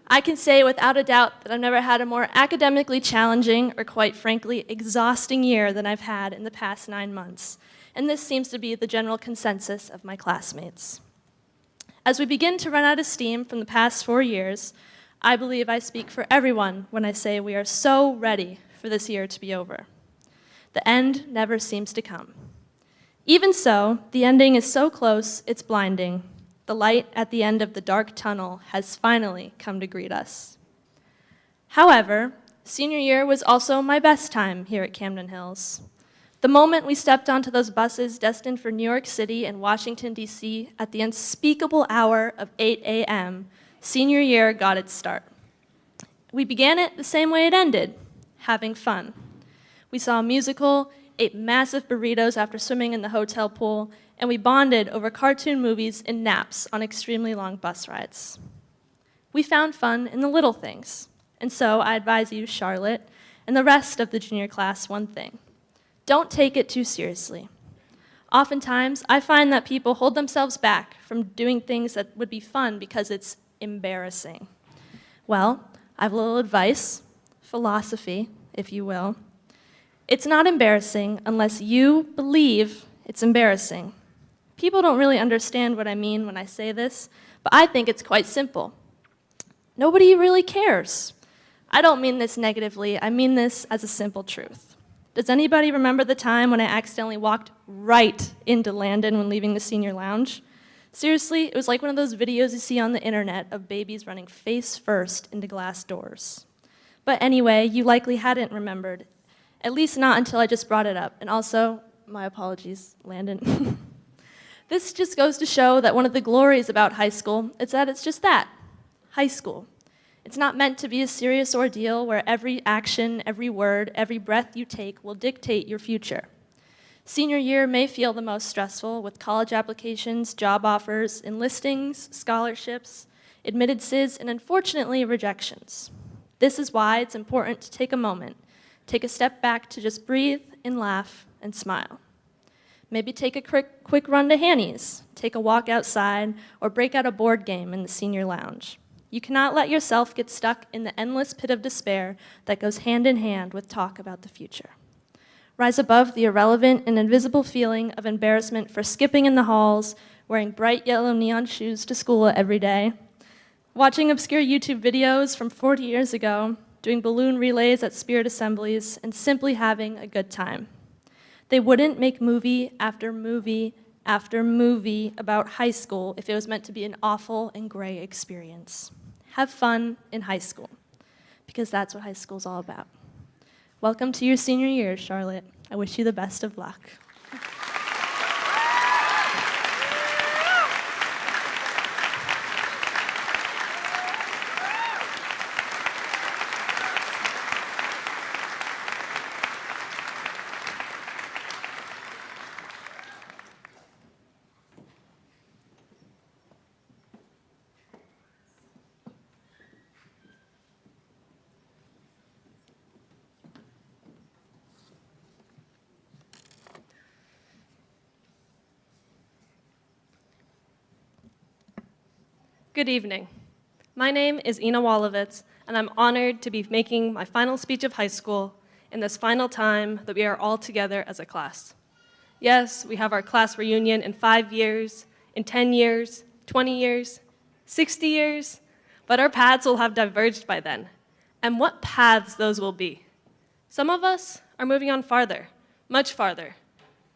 I can say without a doubt that I've never had a more academically challenging or, quite frankly, exhausting year than I've had in the past 9 months, and this seems to be the general consensus of my classmates. As we begin to run out of steam from the past 4 years, I believe I speak for everyone when I say we are so ready for this year to be over. The end never seems to come. Even so, the ending is so close, it's blinding. The light at the end of the dark tunnel has finally come to greet us. However, senior year was also my best time here at Camden Hills. The moment we stepped onto those buses destined for New York City and Washington, D.C. at the unspeakable hour of 8 a.m., senior year got its start. We began it the same way it ended, having fun. We saw a musical, ate massive burritos after swimming in the hotel pool, and we bonded over cartoon movies and naps on extremely long bus rides. We found fun in the little things, and so I advise you, Charlotte, and the rest of the junior class one thing. Don't take it too seriously. Oftentimes, I find that people hold themselves back from doing things that would be fun because it's embarrassing. Well, I have a little advice, philosophy, if you will. It's not embarrassing unless you believe it's embarrassing. People don't really understand what I mean when I say this, but I think it's quite simple. Nobody really cares. I don't mean this negatively, I mean this as a simple truth. Does anybody remember the time when I accidentally walked right into Landon when leaving the senior lounge? Seriously, it was like one of those videos you see on the internet of babies running face first into glass doors. But anyway, you likely hadn't remembered. At least not until I just brought it up. And also, my apologies, Landon. This just goes to show that one of the glories about high school is that it's just that, high school. It's not meant to be a serious ordeal where every action, every word, every breath you take will dictate your future. Senior year may feel the most stressful with college applications, job offers, enlistings, scholarships, admittances, and unfortunately, rejections. This is why it's important to take a moment. Take a step back to just breathe and laugh and smile. Maybe take a quick run to Hanny's, take a walk outside, or break out a board game in the senior lounge. You cannot let yourself get stuck in the endless pit of despair that goes hand in hand with talk about the future. Rise above the irrelevant and invisible feeling of embarrassment for skipping in the halls, wearing bright yellow neon shoes to school every day, watching obscure YouTube videos from 40 years ago, doing balloon relays at spirit assemblies, and simply having a good time. They wouldn't make movie after movie after movie about high school if it was meant to be an awful and gray experience. Have fun in high school, because that's what high school's all about. Welcome to your senior year, Charlotte. I wish you the best of luck. Good evening. My name is Ina Wolowitz, and I'm honored to be making my final speech of high school in this final time that we are all together as a class. Yes, we have our class reunion in 5 years, in 10 years, 20 years, 60 years, but our paths will have diverged by then. And what paths those will be. Some of us are moving on farther, much farther.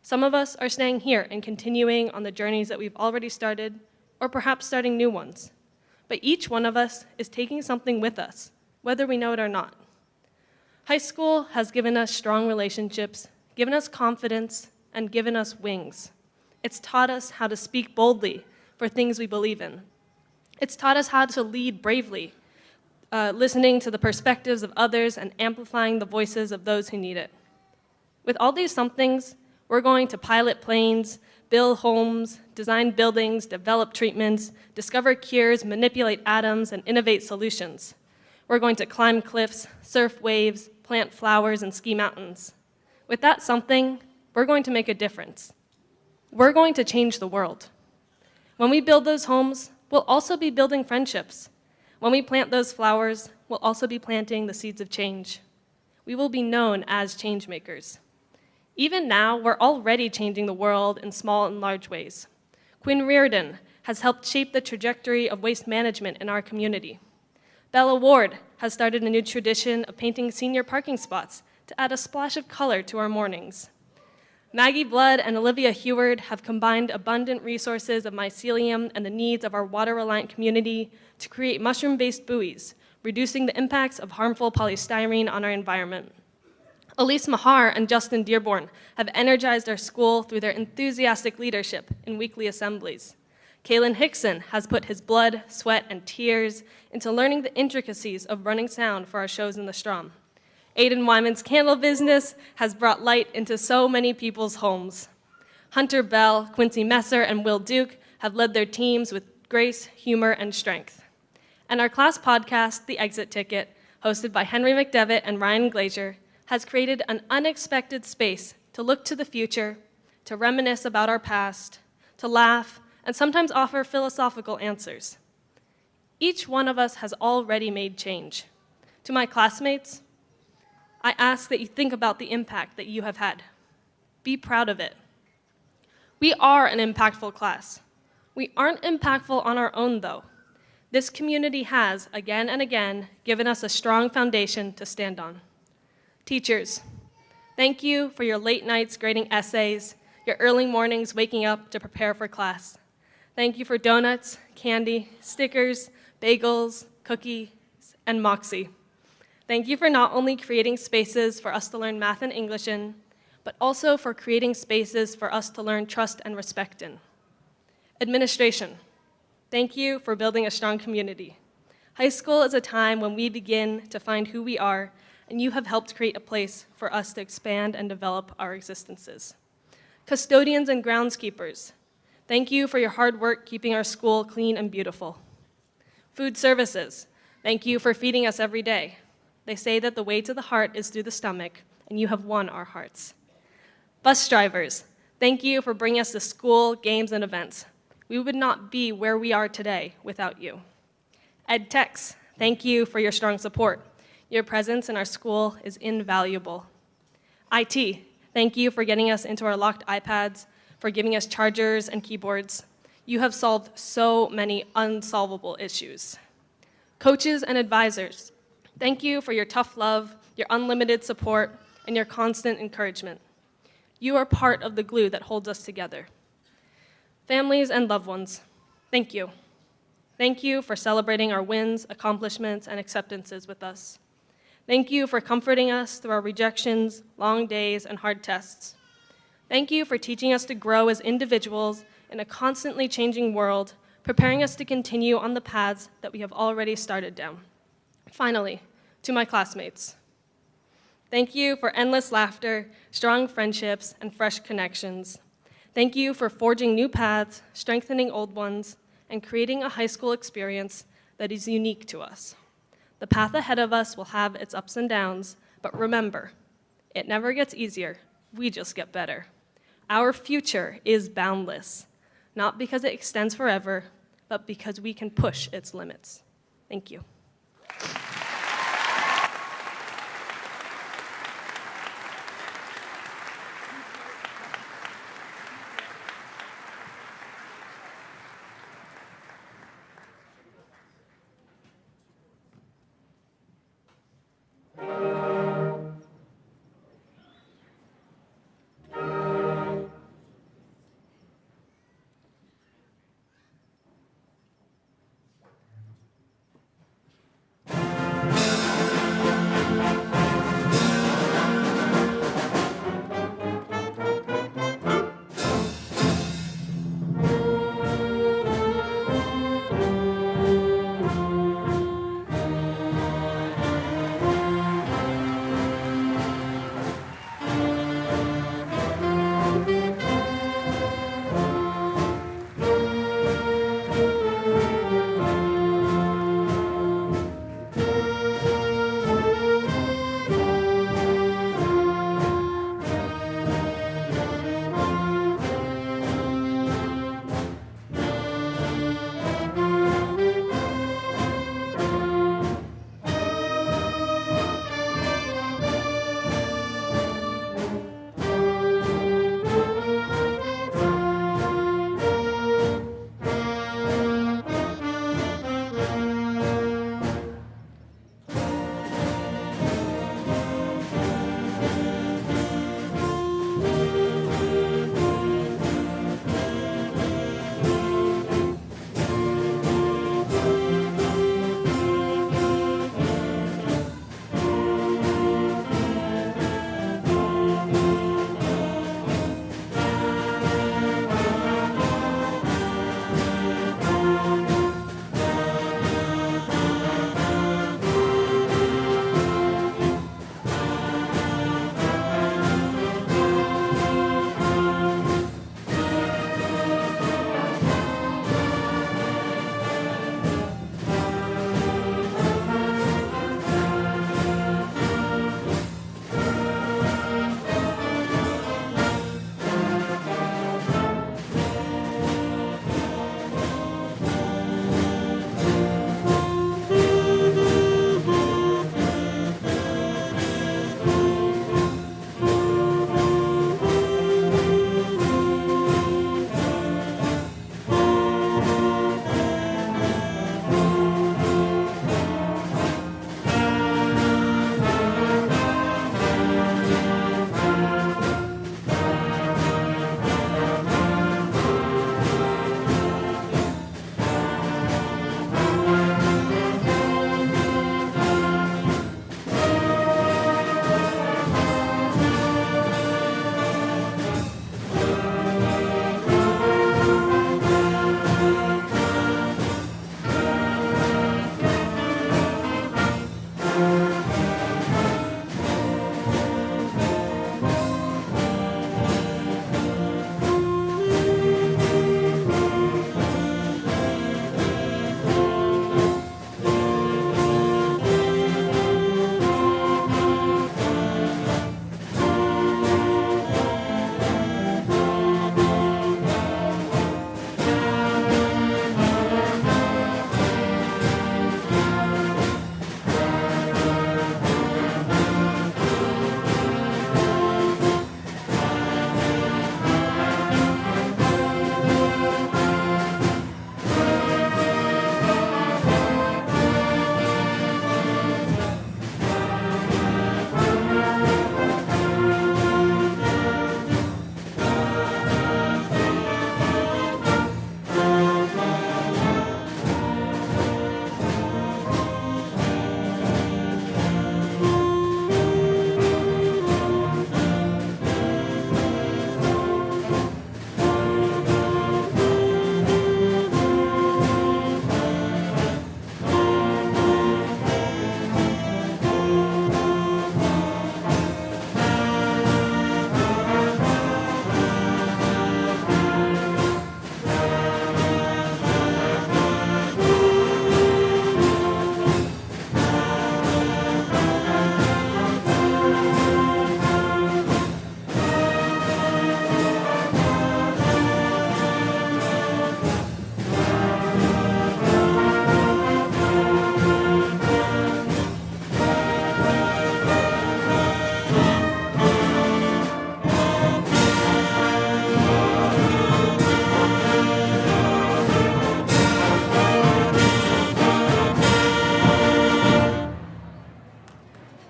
Some of us are staying here and continuing on the journeys that we've already started, or perhaps starting new ones. But each one of us is taking something with us, whether we know it or not. High school has given us strong relationships, given us confidence, and given us wings. It's taught us how to speak boldly for things we believe in. It's taught us how to lead bravely, listening to the perspectives of others and amplifying the voices of those who need it. With all these somethings, we're going to pilot planes, build homes, design buildings, develop treatments, discover cures, manipulate atoms, and innovate solutions. We're going to climb cliffs, surf waves, plant flowers, and ski mountains. With that something, we're going to make a difference. We're going to change the world. When we build those homes, we'll also be building friendships. When we plant those flowers, we'll also be planting the seeds of change. We will be known as change makers. Even now, we're already changing the world in small and large ways. Quinn Reardon has helped shape the trajectory of waste management in our community. Bella Ward has started a new tradition of painting senior parking spots to add a splash of color to our mornings. Maggie Blood and Olivia Heward have combined abundant resources of mycelium and the needs of our water-reliant community to create mushroom-based buoys, reducing the impacts of harmful polystyrene on our environment. Elise Mahar and Justin Dearborn have energized our school through their enthusiastic leadership in weekly assemblies. Kalen Hickson has put his blood, sweat, and tears into learning the intricacies of running sound for our shows in the Strom. Aiden Wyman's candle business has brought light into so many people's homes. Hunter Bell, Quincy Messer, and Will Duke have led their teams with grace, humor, and strength. And our class podcast, The Exit Ticket, hosted by Henry McDevitt and Ryan Glazier, has created an unexpected space to look to the future, to reminisce about our past, to laugh, and sometimes offer philosophical answers. Each one of us has already made change. To my classmates, I ask that you think about the impact that you have had. Be proud of it. We are an impactful class. We aren't impactful on our own, though. This community has, again and again, given us a strong foundation to stand on. Teachers, thank you for your late nights grading essays, your early mornings waking up to prepare for class. Thank you for donuts, candy, stickers, bagels, cookies, and Moxie. Thank you for not only creating spaces for us to learn math and English in, but also for creating spaces for us to learn trust and respect in. Administration, thank you for building a strong community. High school is a time when we begin to find who we are, and you have helped create a place for us to expand and develop our existences. Custodians and groundskeepers, thank you for your hard work keeping our school clean and beautiful. Food services, thank you for feeding us every day. They say that the way to the heart is through the stomach, and you have won our hearts. Bus drivers, thank you for bringing us to school, games, and events. We would not be where we are today without you. Ed techs, thank you for your strong support. Your presence in our school is invaluable. IT, thank you for getting us into our locked iPads, for giving us chargers and keyboards. You have solved so many unsolvable issues. Coaches and advisors, thank you for your tough love, your unlimited support, and your constant encouragement. You are part of the glue that holds us together. Families and loved ones, thank you. Thank you for celebrating our wins, accomplishments, and acceptances with us. Thank you for comforting us through our rejections, long days, and hard tests. Thank you for teaching us to grow as individuals in a constantly changing world, preparing us to continue on the paths that we have already started down. Finally, to my classmates, thank you for endless laughter, strong friendships, and fresh connections. Thank you for forging new paths, strengthening old ones, and creating a high school experience that is unique to us. The path ahead of us will have its ups and downs, but remember, it never gets easier, we just get better. Our future is boundless, not because it extends forever, but because we can push its limits. Thank you.